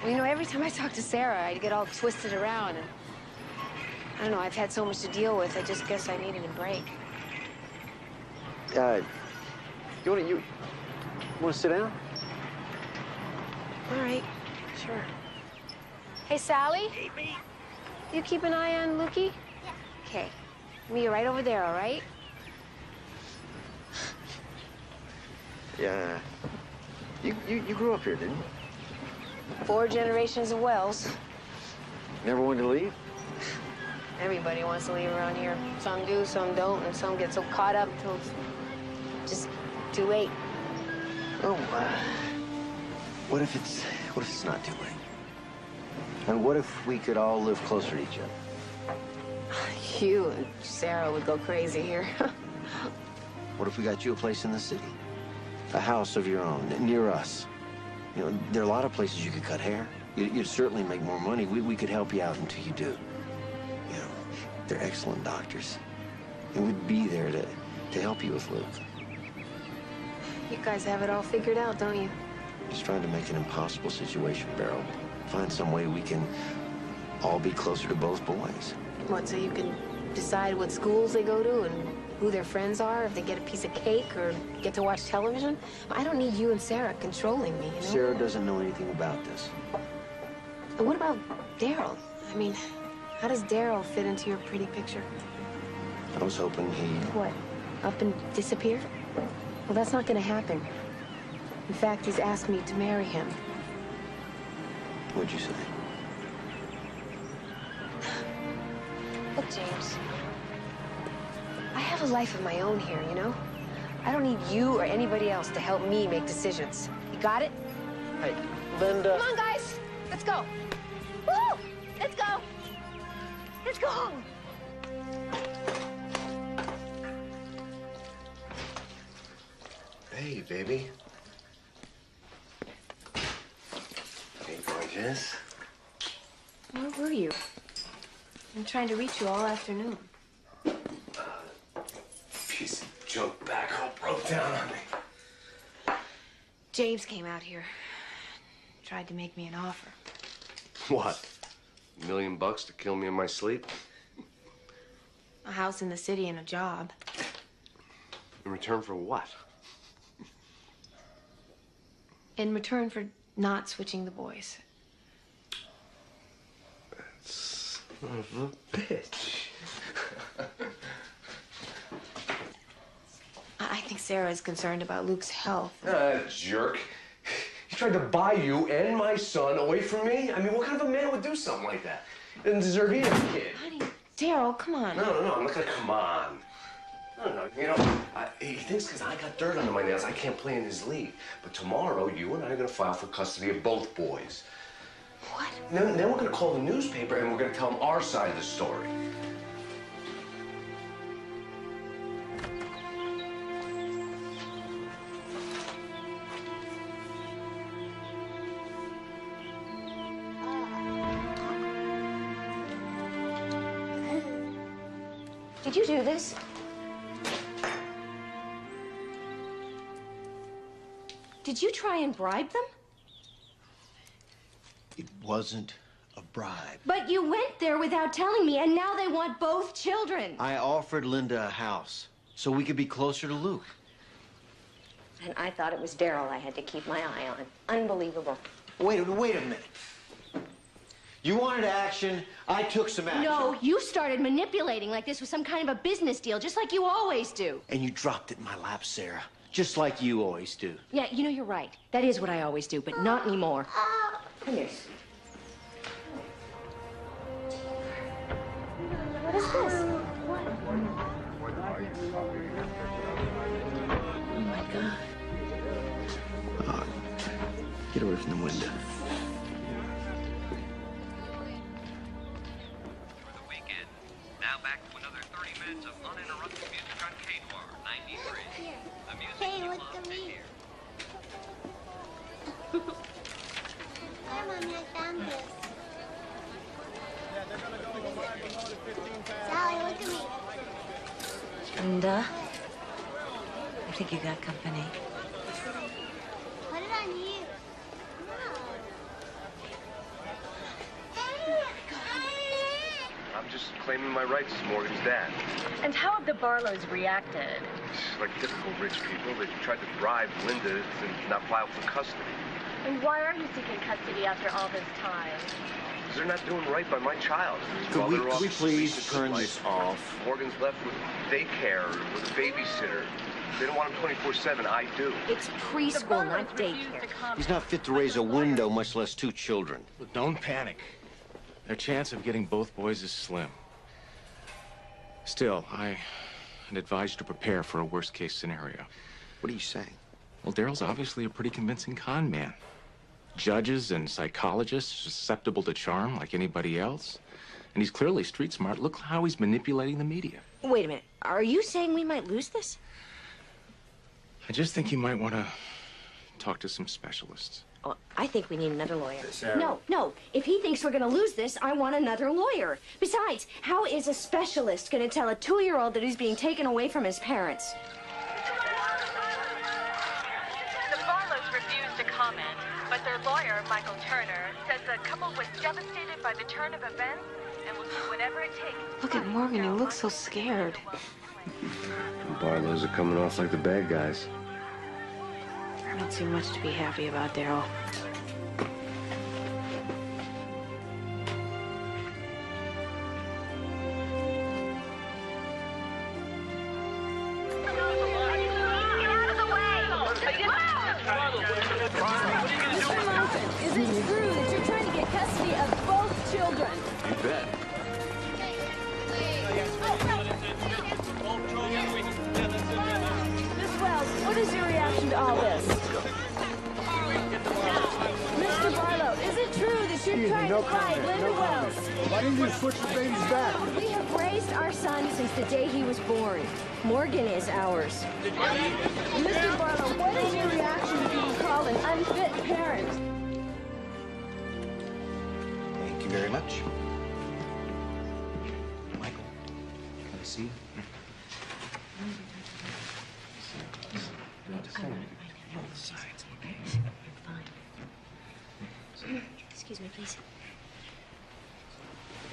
well, you know, every time I talk to Sarah, I get all twisted around. And I don't know. I've had so much to deal with. I just guess I needed a break. You want to sit down? All right. Sure. Hey, Sally. Hey, me. You keep an eye on Lukey? Yeah. Okay. Me, you're right over there, all right? Yeah. You grew up here, didn't you? 4 generations of Wells. Never wanted to leave? Everybody everybody wants to leave around here. Some do, some don't, and some get so caught up till it's just too late. Oh, what if it's not too late? And what if we could all live closer to each other? You and Sarah would go crazy here. What if we got you a place in the city? A house of your own, near us. You know, there are a lot of places you could cut hair. You'd certainly make more money. We could help you out until you do. You know, they're excellent doctors. And we'd be there to help you with Luke. You guys have it all figured out, don't you? Just trying to make an impossible situation, Beryl. Find some way we can all be closer to both boys. What, so you can decide what schools they go to and who their friends are, if they get a piece of cake or get to watch television? I don't need you and Sarah controlling me, you know? Sarah doesn't know anything about this. And what about Daryl? I mean, how does Daryl fit into your pretty picture? I was hoping he'd... What, up and disappear? Well, that's not gonna happen. In fact, he's asked me to marry him. What'd you say? Look, James, I have a life of my own here, you know? I don't need you or anybody else to help me make decisions. You got it? Hey, Linda. Come on, guys. Let's go. Woo! Let's go. Let's go home. Hey, baby. Hey, gorgeous. Where were you? I'm trying to reach you all afternoon. Piece of junk backhoe broke down on me. James came out here. Tried to make me an offer. What? $1 million to kill me in my sleep? A house in the city and a job. In return for what? In return for not switching the boys. Son of a bitch. I think Sarah is concerned about Luke's health. Jerk. He tried to buy you and my son away from me? I mean, what kind of a man would do something like that? Doesn't deserve either kid. Honey, Daryl, come on. No, I'm not gonna come on. No, you know, he thinks because I got dirt under my nails, I can't play in his league. But tomorrow, you and I are gonna file for custody of both boys. What? Then we're gonna call the newspaper and we're gonna tell them our side of the story. Did you do this? Did you try and bribe them? It wasn't a bribe. But you went there without telling me, and now they want both children. I offered Linda a house so we could be closer to Luke. And I thought it was Daryl I had to keep my eye on. Unbelievable. Wait a minute. You wanted action, I took some action. No, you started manipulating like this was some kind of a business deal, just like you always do. And you dropped it in my lap, Sarah. Just like you always do. Yeah, you know, you're right. That is what I always do, but not anymore. Come here. What is this? What? Oh, my God. Get away from the window. Now back to another 30 minutes of uninterrupted music on K-Noir 93. The music Hey, you look love at to me. hear. Hi, Mommy, I found this. Sally, look at me. Linda, I think you got company. Put it on you. I'm just claiming my rights as Morgan's dad. And how have the Barlows reacted? Like typical rich people, they tried to bribe Linda to not file for custody. And why are you seeking custody after all this time? Because they're not doing right by my child. Could we Mother please off turn life. this off? Morgan's left with daycare, with a babysitter. They don't want him 24/7. I do. It's preschool, not daycare. He's not fit to raise a window, much less 2 children. Look, don't panic. Their chance of getting both boys is slim. Still, I'd advise you to prepare for a worst-case scenario. What are you saying? Well, Daryl's obviously a pretty convincing con man. Judges and psychologists susceptible to charm like anybody else. And he's clearly street smart. Look how he's manipulating the media. Wait a minute. Are you saying we might lose this? I just think you might want to talk to some specialists. Oh, I think we need another lawyer. Sarah. No. If he thinks we're going to lose this, I want another lawyer. Besides, how is a specialist going to tell a 2-year-old that he's being taken away from his parents? The Barlows refused to comment, but their lawyer, Michael Turner, says the couple was devastated by the turn of events and will do whatever it takes. Look at Morgan. He looks so scared. The Barlows are coming off like the bad guys. I don't see much to be happy about, Daryl. Is it true that you're trying to get custody of both children? You bet. Miss Wells, what is your reaction to all this? Mr. Barlow, is it true that you're trying to fight Linda Wells? Why didn't you switch the babies back? We have raised our son since the day he was born. Morgan is ours. Mr. Barlow, what is your reaction to being called an unfit parent? Thank you very much. Michael, can I see you? Excuse me, please.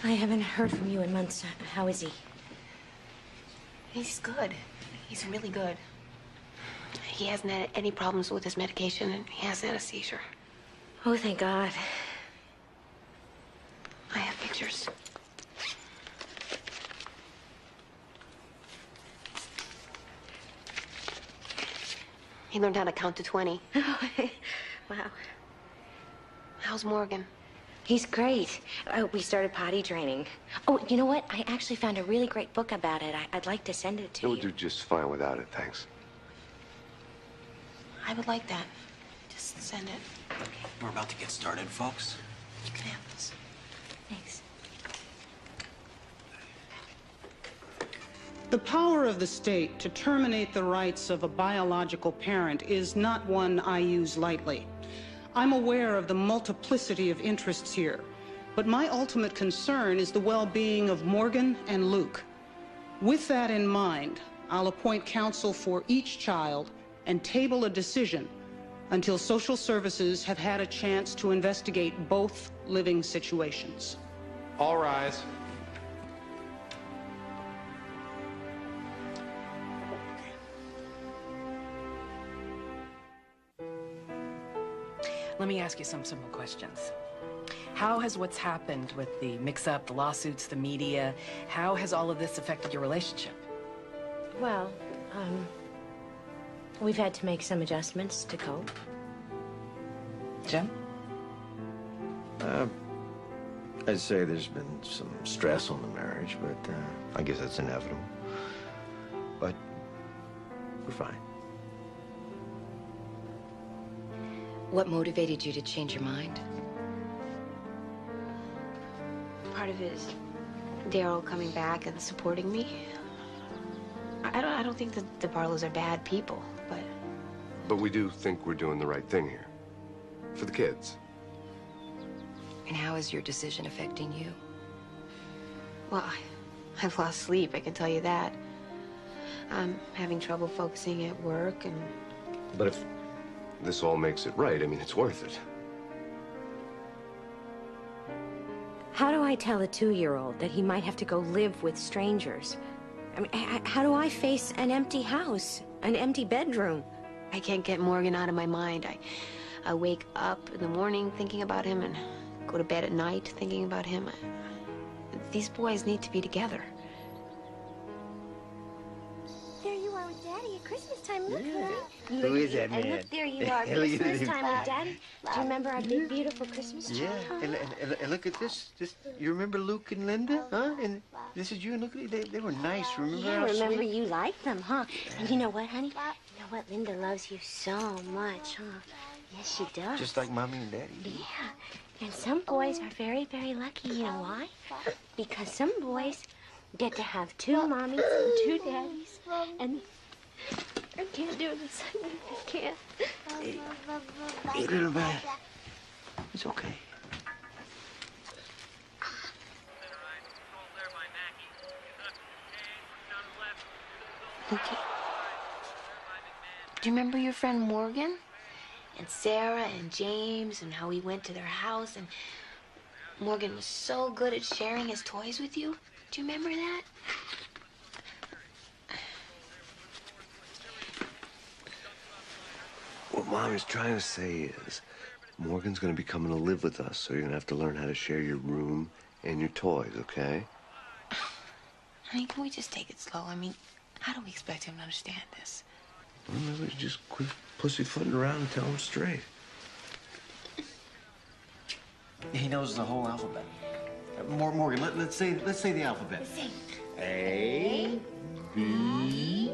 I haven't heard from you in months. How is he? He's good. He's really good. He hasn't had any problems with his medication, and he hasn't had a seizure. Oh, thank God. I have pictures. He learned how to count to 20. Wow. How's Morgan? He's great. We started potty training. Oh, you know what? I actually found a really great book about it. I'd like to send it to He'll you. do just fine without it, thanks. I would like that. Just send it. We're about to get started, folks. You can have this. Thanks. The power of the state to terminate the rights of a biological parent is not one I use lightly. I'm aware of the multiplicity of interests here, but my ultimate concern is the well-being of Morgan and Luke. With that in mind, I'll appoint counsel for each child and table a decision until social services have had a chance to investigate both living situations. All rise. Let me ask you some simple questions. How has what's happened with the mix-up, the lawsuits, the media, how has all of this affected your relationship? Well, we've had to make some adjustments to cope. Jim? I'd say there's been some stress on the marriage, but I guess that's inevitable. But we're fine. What motivated you to change your mind? Part of it is Daryl coming back and supporting me. I don't think that the Barlows are bad people, but... But we do think we're doing the right thing here. For the kids. And how is your decision affecting you? Well, I've lost sleep, I can tell you that. I'm having trouble focusing at work, and... But if this all makes it right, I mean, it's worth it. How do I tell a 2-year-old that he might have to go live with strangers? I mean, how do I face an empty house, an empty bedroom? I can't get Morgan out of my mind. I wake up in the morning thinking about him and go to bed at night thinking about him. These boys need to be together. There you are with Daddy. Daddy, at Christmas time, look. Who is that man? And look, there you are, Look at Christmas him. time with Daddy. Do you remember our big, beautiful Christmas tree? Yeah, and look at this. You remember Luke and Linda, huh? And this is you and look at they were nice. Remember? Yeah, how remember sweet? you liked them, huh? And you know what, honey? You know what? Linda loves you so much, huh? Yes, she does. Just like Mommy and Daddy. Yeah. And some boys are very, very lucky. You know why? Because some boys get to have 2 mommies and 2 daddies. And I can't do this. I can't. Hey, little man. It's okay. Lukey, do you remember your friend Morgan? And Sarah and James and how we went to their house and Morgan was so good at sharing his toys with you? Do you remember that? What Mommy's trying to say is Morgan's gonna be coming to live with us, so you're gonna have to learn how to share your room and your toys, okay? Honey, can we just take it slow? I mean, how do we expect him to understand this? Well, maybe just quit pussyfooting around and tell him straight. He knows the whole alphabet. Morgan, let's say the alphabet. A, B.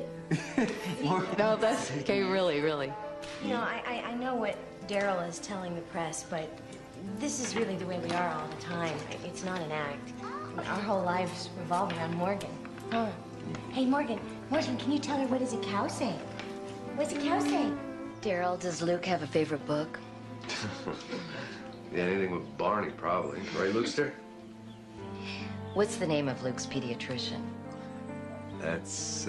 No, that's okay. Really. You know, I know what Daryl is telling the press, but this is really the way we are all the time. It's not an act. Our whole lives revolve around Morgan. Huh? Hey, Morgan, can you tell her what does a cow say? What's a cow say? Daryl, does Luke have a favorite book? Yeah, anything with Barney, probably. Right, Lukester? What's the name of Luke's pediatrician? That's,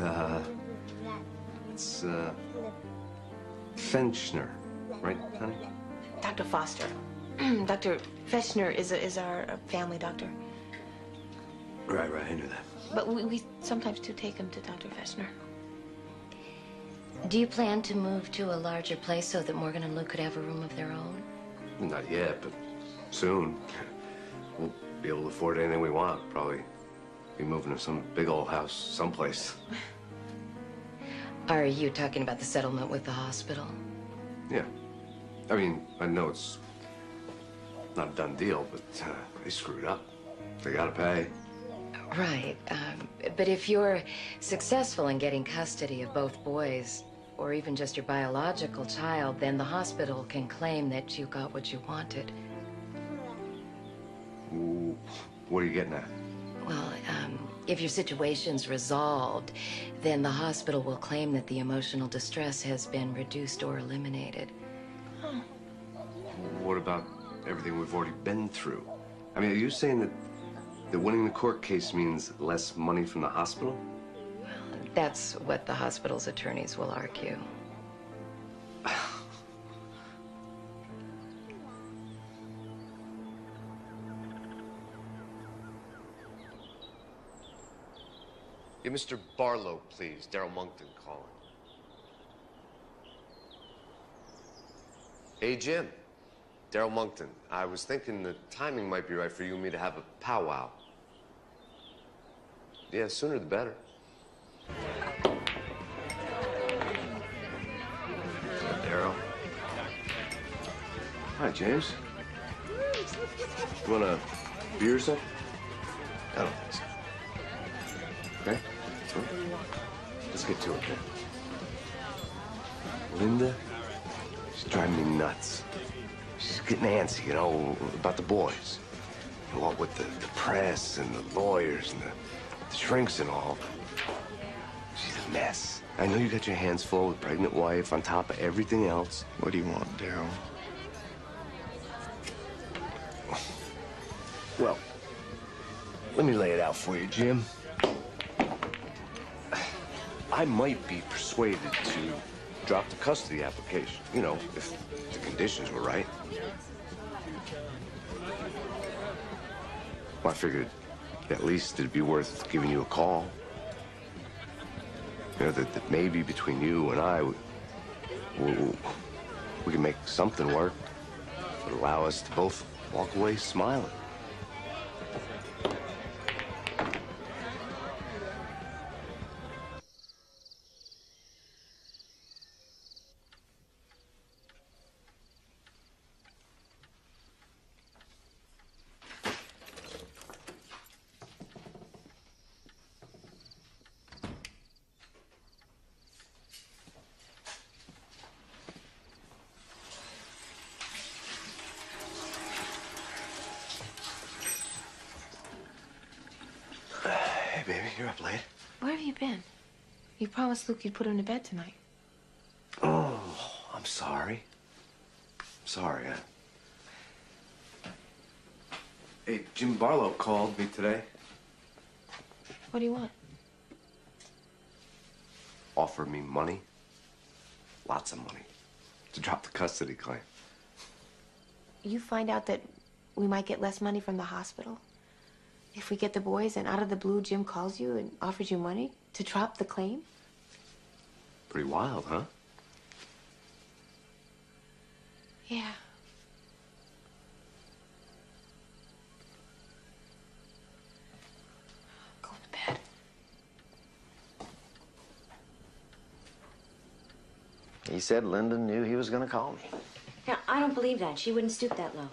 Fenchner. Right, honey? Dr. Foster. Dr. Fechner is our family doctor. Right, I knew that. But we sometimes do take him to Dr. Fechner. Do you plan to move to a larger place so that Morgan and Luke could have a room of their own? Not yet, but soon. We'll be able to afford anything we want, probably. Be moving to some big old house someplace. Are you talking about the settlement with the hospital? Yeah. I mean, I know it's not a done deal, but they screwed up. They gotta pay. Right. But if you're successful in getting custody of both boys, or even just your biological child, then the hospital can claim that you got what you wanted. Ooh, what are you getting at? Well, if your situation's resolved, then the hospital will claim that the emotional distress has been reduced or eliminated. What about everything we've already been through? I mean, are you saying that winning the court case means less money from the hospital? That's what the hospital's attorneys will argue. Yeah, Mr. Barlow, please. Daryl Monkton calling. Hey, Jim. Daryl Monkton. I was thinking the timing might be right for you and me to have a powwow. Yeah, sooner the better. Daryl. Hi, James. You want a beer or something? I don't think so. Okay? Sure. Let's get to it, then. Linda, she's driving me nuts. She's getting antsy, you know, about the boys. And what with the press and the lawyers and the shrinks and all. She's a mess. I know you got your hands full with pregnant wife on top of everything else. What do you want, Daryl? Well, let me lay it out for you, Jim. I might be persuaded to drop the custody application, you know, if the conditions were right. Well, I figured at least it'd be worth giving you a call. You know, that maybe between you and I, we can make something work that would allow us to both walk away smiling. Hey, baby, you're up late. Where have you been? You promised Luke you'd put him to bed tonight. Oh, I'm sorry. Sorry. Hey, Jim Barlow called me today. What do you want? Offered me money. Lots of money. To drop the custody claim. You find out that we might get less money from the hospital? If we get the boys and out of the blue Jim calls you and offers you money to drop the claim? Pretty wild, huh? Yeah. Go to bed. He said Linda knew he was going to call me. Now, I don't believe that. She wouldn't stoop that low.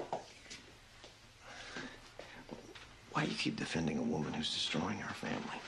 Why do you keep defending a woman who's destroying our family?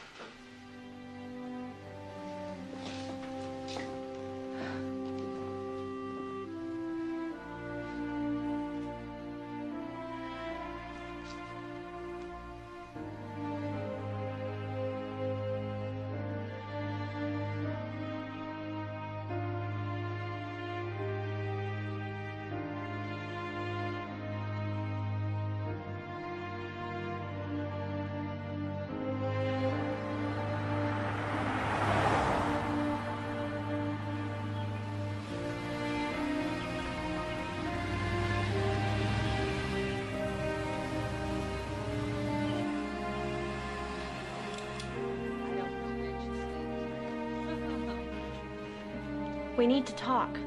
We need to talk.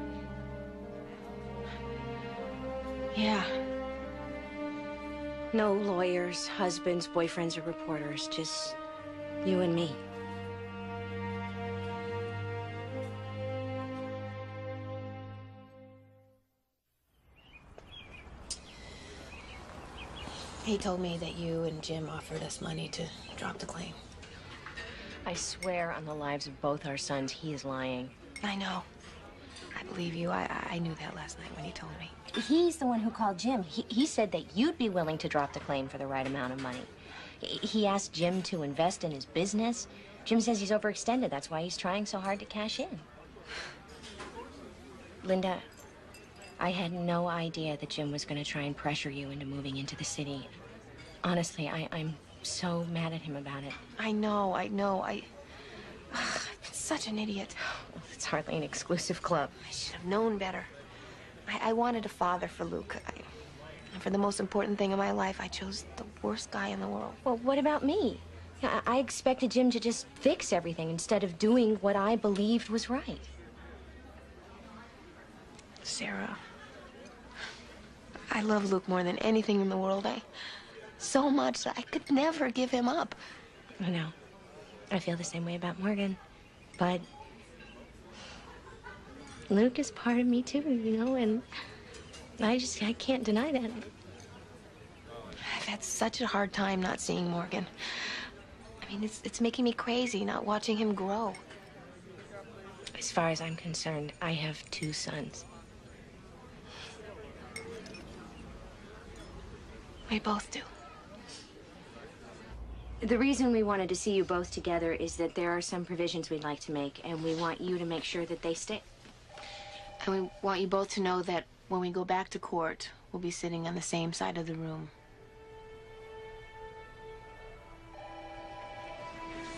Yeah. No lawyers, husbands, boyfriends, or reporters. Just you and me. He told me that you and Jim offered us money to drop the claim. I swear on the lives of both our sons, he is lying. I know. I believe you. I knew that last night when he told me. He's the one who called Jim. He said that you'd be willing to drop the claim for the right amount of money. He asked Jim to invest in his business. Jim says he's overextended. That's why he's trying so hard to cash in. Linda, I had no idea that Jim was going to try and pressure you into moving into the city. Honestly, I'm so mad at him about it. I know. I've been such an idiot. Well, it's hardly an exclusive club. I should have known better. I wanted a father for Luke. And for the most important thing in my life, I chose the worst guy in the world. Well, what about me? I expected Jim to just fix everything instead of doing what I believed was right. Sarah, I love Luke more than anything in the world. So much that I could never give him up. I know. I feel the same way about Morgan. But Luke is part of me too, you know, and I can't deny that. I've had such a hard time not seeing Morgan. I mean, it's making me crazy not watching him grow. As far as I'm concerned, I have 2 sons. We both do. The reason we wanted to see you both together is that there are some provisions we'd like to make, and we want you to make sure that they stay. And we want you both to know that when we go back to court, we'll be sitting on the same side of the room.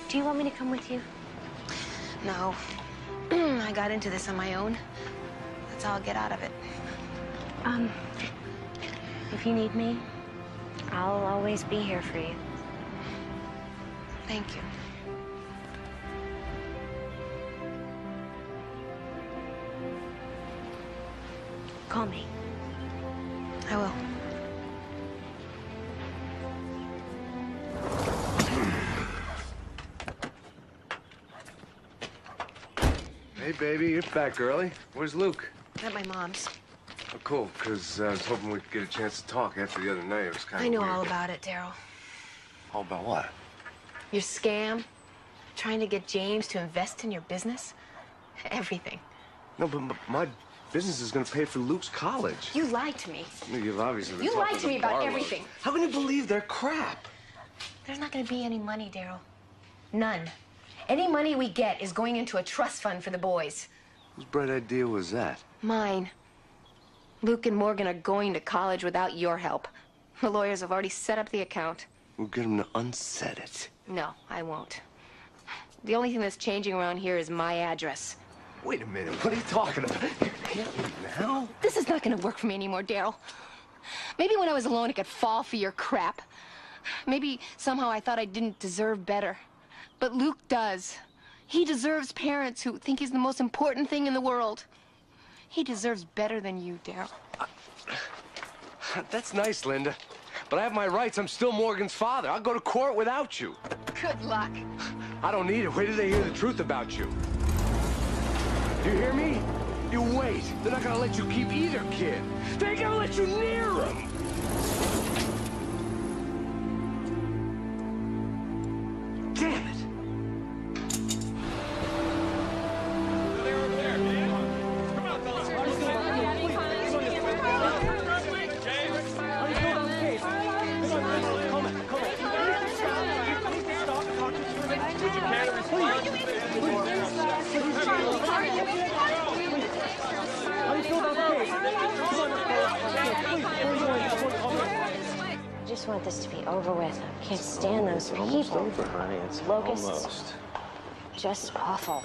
Do you want me to come with you? No. I got into this on my own. That's how I'll get out of it. If you need me, I'll always be here for you. Thank you. Call me. I will. Hey, baby, you're back early. Where's Luke? At my mom's. Oh, cool, because I was hoping we could get a chance to talk after the other night. It was kind of I know weird. all about it, Daryl. All about what? Your scam, trying to get James to invest in your business, everything. No, but my business is going to pay for Luke's college. You lied to me. You've obviously been You talking lied to me about Barlow. everything. How can you believe they're crap? There's not going to be any money, Daryl. None. Any money we get is going into a trust fund for the boys. Whose bright idea was that? Mine. Luke and Morgan are going to college without your help. The lawyers have already set up the account. We'll get him to unset it. No, I won't. The only thing that's changing around here is my address. Wait a minute, what are you talking about? Now? This is not gonna work for me anymore, Daryl. Maybe when I was alone, I could fall for your crap. Maybe somehow I thought I didn't deserve better. But Luke does. He deserves parents who think he's the most important thing in the world. He deserves better than you, Daryl. That's nice, Linda. But I have my rights. I'm still Morgan's father. I'll go to court without you. Good luck. I don't need it. Wait till they hear the truth about you. Do you hear me? You wait. They're not gonna let you keep either kid. They ain't gonna let you near them. Damn it. I just want this to be over with. I can't stand those people. Almost over, honey. It's Locusts. almost. Just awful.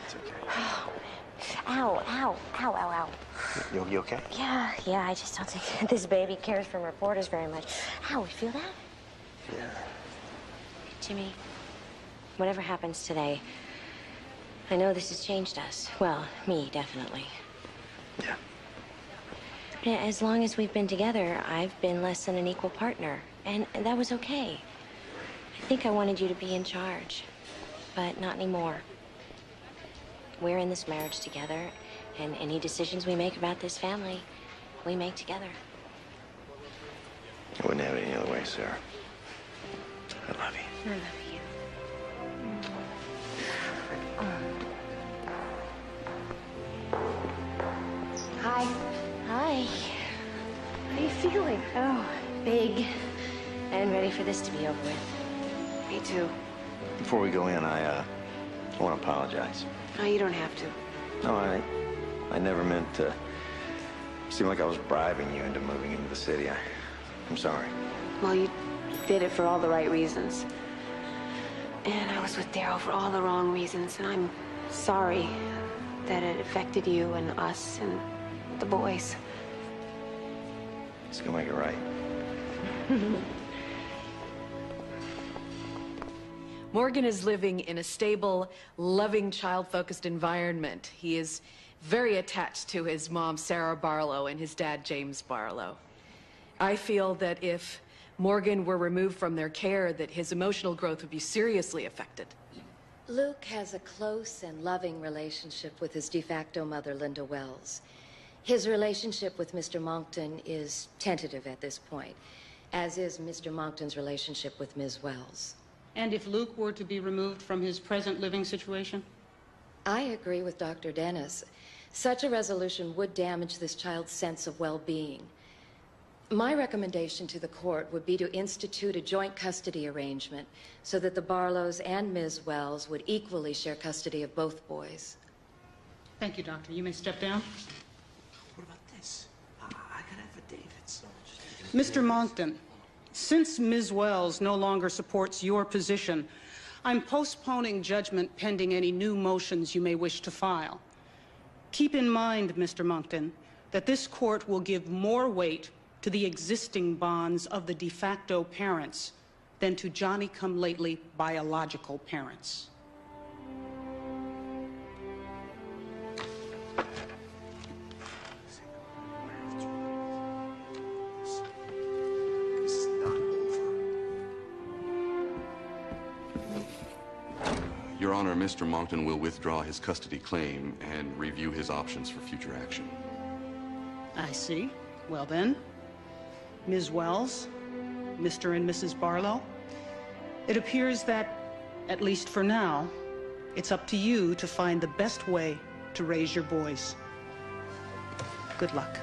It's okay. Oh, man. Ow, ow, ow, ow, ow. You okay? Yeah, I just don't think this baby cares for reporters very much. Ow, you feel that? Yeah. Jimmy, whatever happens today, I know this has changed us. Well, me, definitely. Yeah. But as long as we've been together, I've been less than an equal partner, and that was okay. I think I wanted you to be in charge, but not anymore. We're in this marriage together, and any decisions we make about this family, we make together. I wouldn't have it any other way, Sarah. I love you. I love you. Hi. Hi. How are you feeling? Oh, big. And ready for this to be over with. Me too. Before we go in, I want to apologize. No, you don't have to. No, I never meant to seem like I was bribing you into moving into the city. I'm sorry. Well, you did it for all the right reasons. And I was with Daryl for all the wrong reasons, and I'm sorry that it affected you and us and the boys. It's gonna make it right. Morgan is living in a stable, loving, child-focused environment. He is very attached to his mom, Sarah Barlow, and his dad, James Barlow. I feel that if Morgan were removed from their care, that his emotional growth would be seriously affected. Luke has a close and loving relationship with his de facto mother, Linda Wells. His relationship with Mr. Monckton is tentative at this point, as is Mr. Monckton's relationship with Ms. Wells. And if Luke were to be removed from his present living situation? I agree with Dr. Dennis. Such a resolution would damage this child's sense of well-being. My recommendation to the court would be to institute a joint custody arrangement so that the Barlows and Ms. Wells would equally share custody of both boys. Thank you, Doctor. You may step down. What about this? I got affidavits. Mr. Monckton, since Ms. Wells no longer supports your position, I'm postponing judgment pending any new motions you may wish to file. Keep in mind, Mr. Monckton, that this court will give more weight to the existing bonds of the de facto parents than to Johnny-come-lately biological parents. Your Honor, Mr. Monckton will withdraw his custody claim and review his options for future action. I see. Well then, Ms. Wells, Mr. and Mrs. Barlow, it appears that, at least for now, it's up to you to find the best way to raise your boys. Good luck.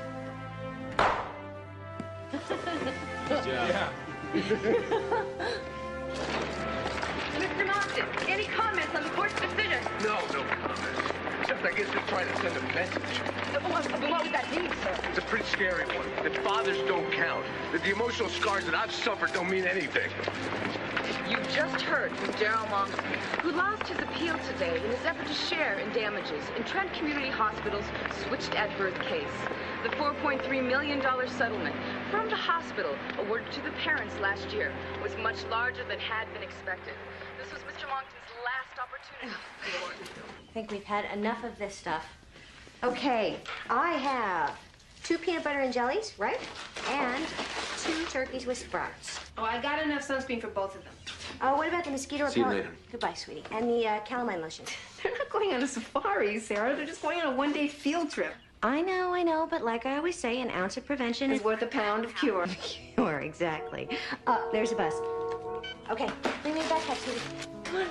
Good job. Yeah. Mr. Monckton! Moncton, any comments on the court's decision? No comments. Except I guess they're trying to send a message. What would that mean, sir? It's a pretty scary one. That fathers don't count. That the emotional scars that I've suffered don't mean anything. You just heard from Daryl Moncton, who lost his appeal today in his effort to share in damages in Trent Community Hospital's switched at birth case. The $4.3 million settlement from the hospital awarded to the parents last year was much larger than had been expected. This was Mr. Moncton's last opportunity. I think we've had enough of this stuff. Okay, I have 2 peanut butter and jellies, right? And 2 turkeys with sprouts. Oh, I got enough sunscreen for both of them. Oh, what about the mosquito See you repellent? later. Goodbye, sweetie. And the calamine lotion. They're not going on a safari, Sarah. They're just going on a one-day field trip. I know, but like I always say, an ounce of prevention Is worth a pound of cure. Cure, exactly. There's a bus. Okay, bring me a backpack, sweetie. Come on.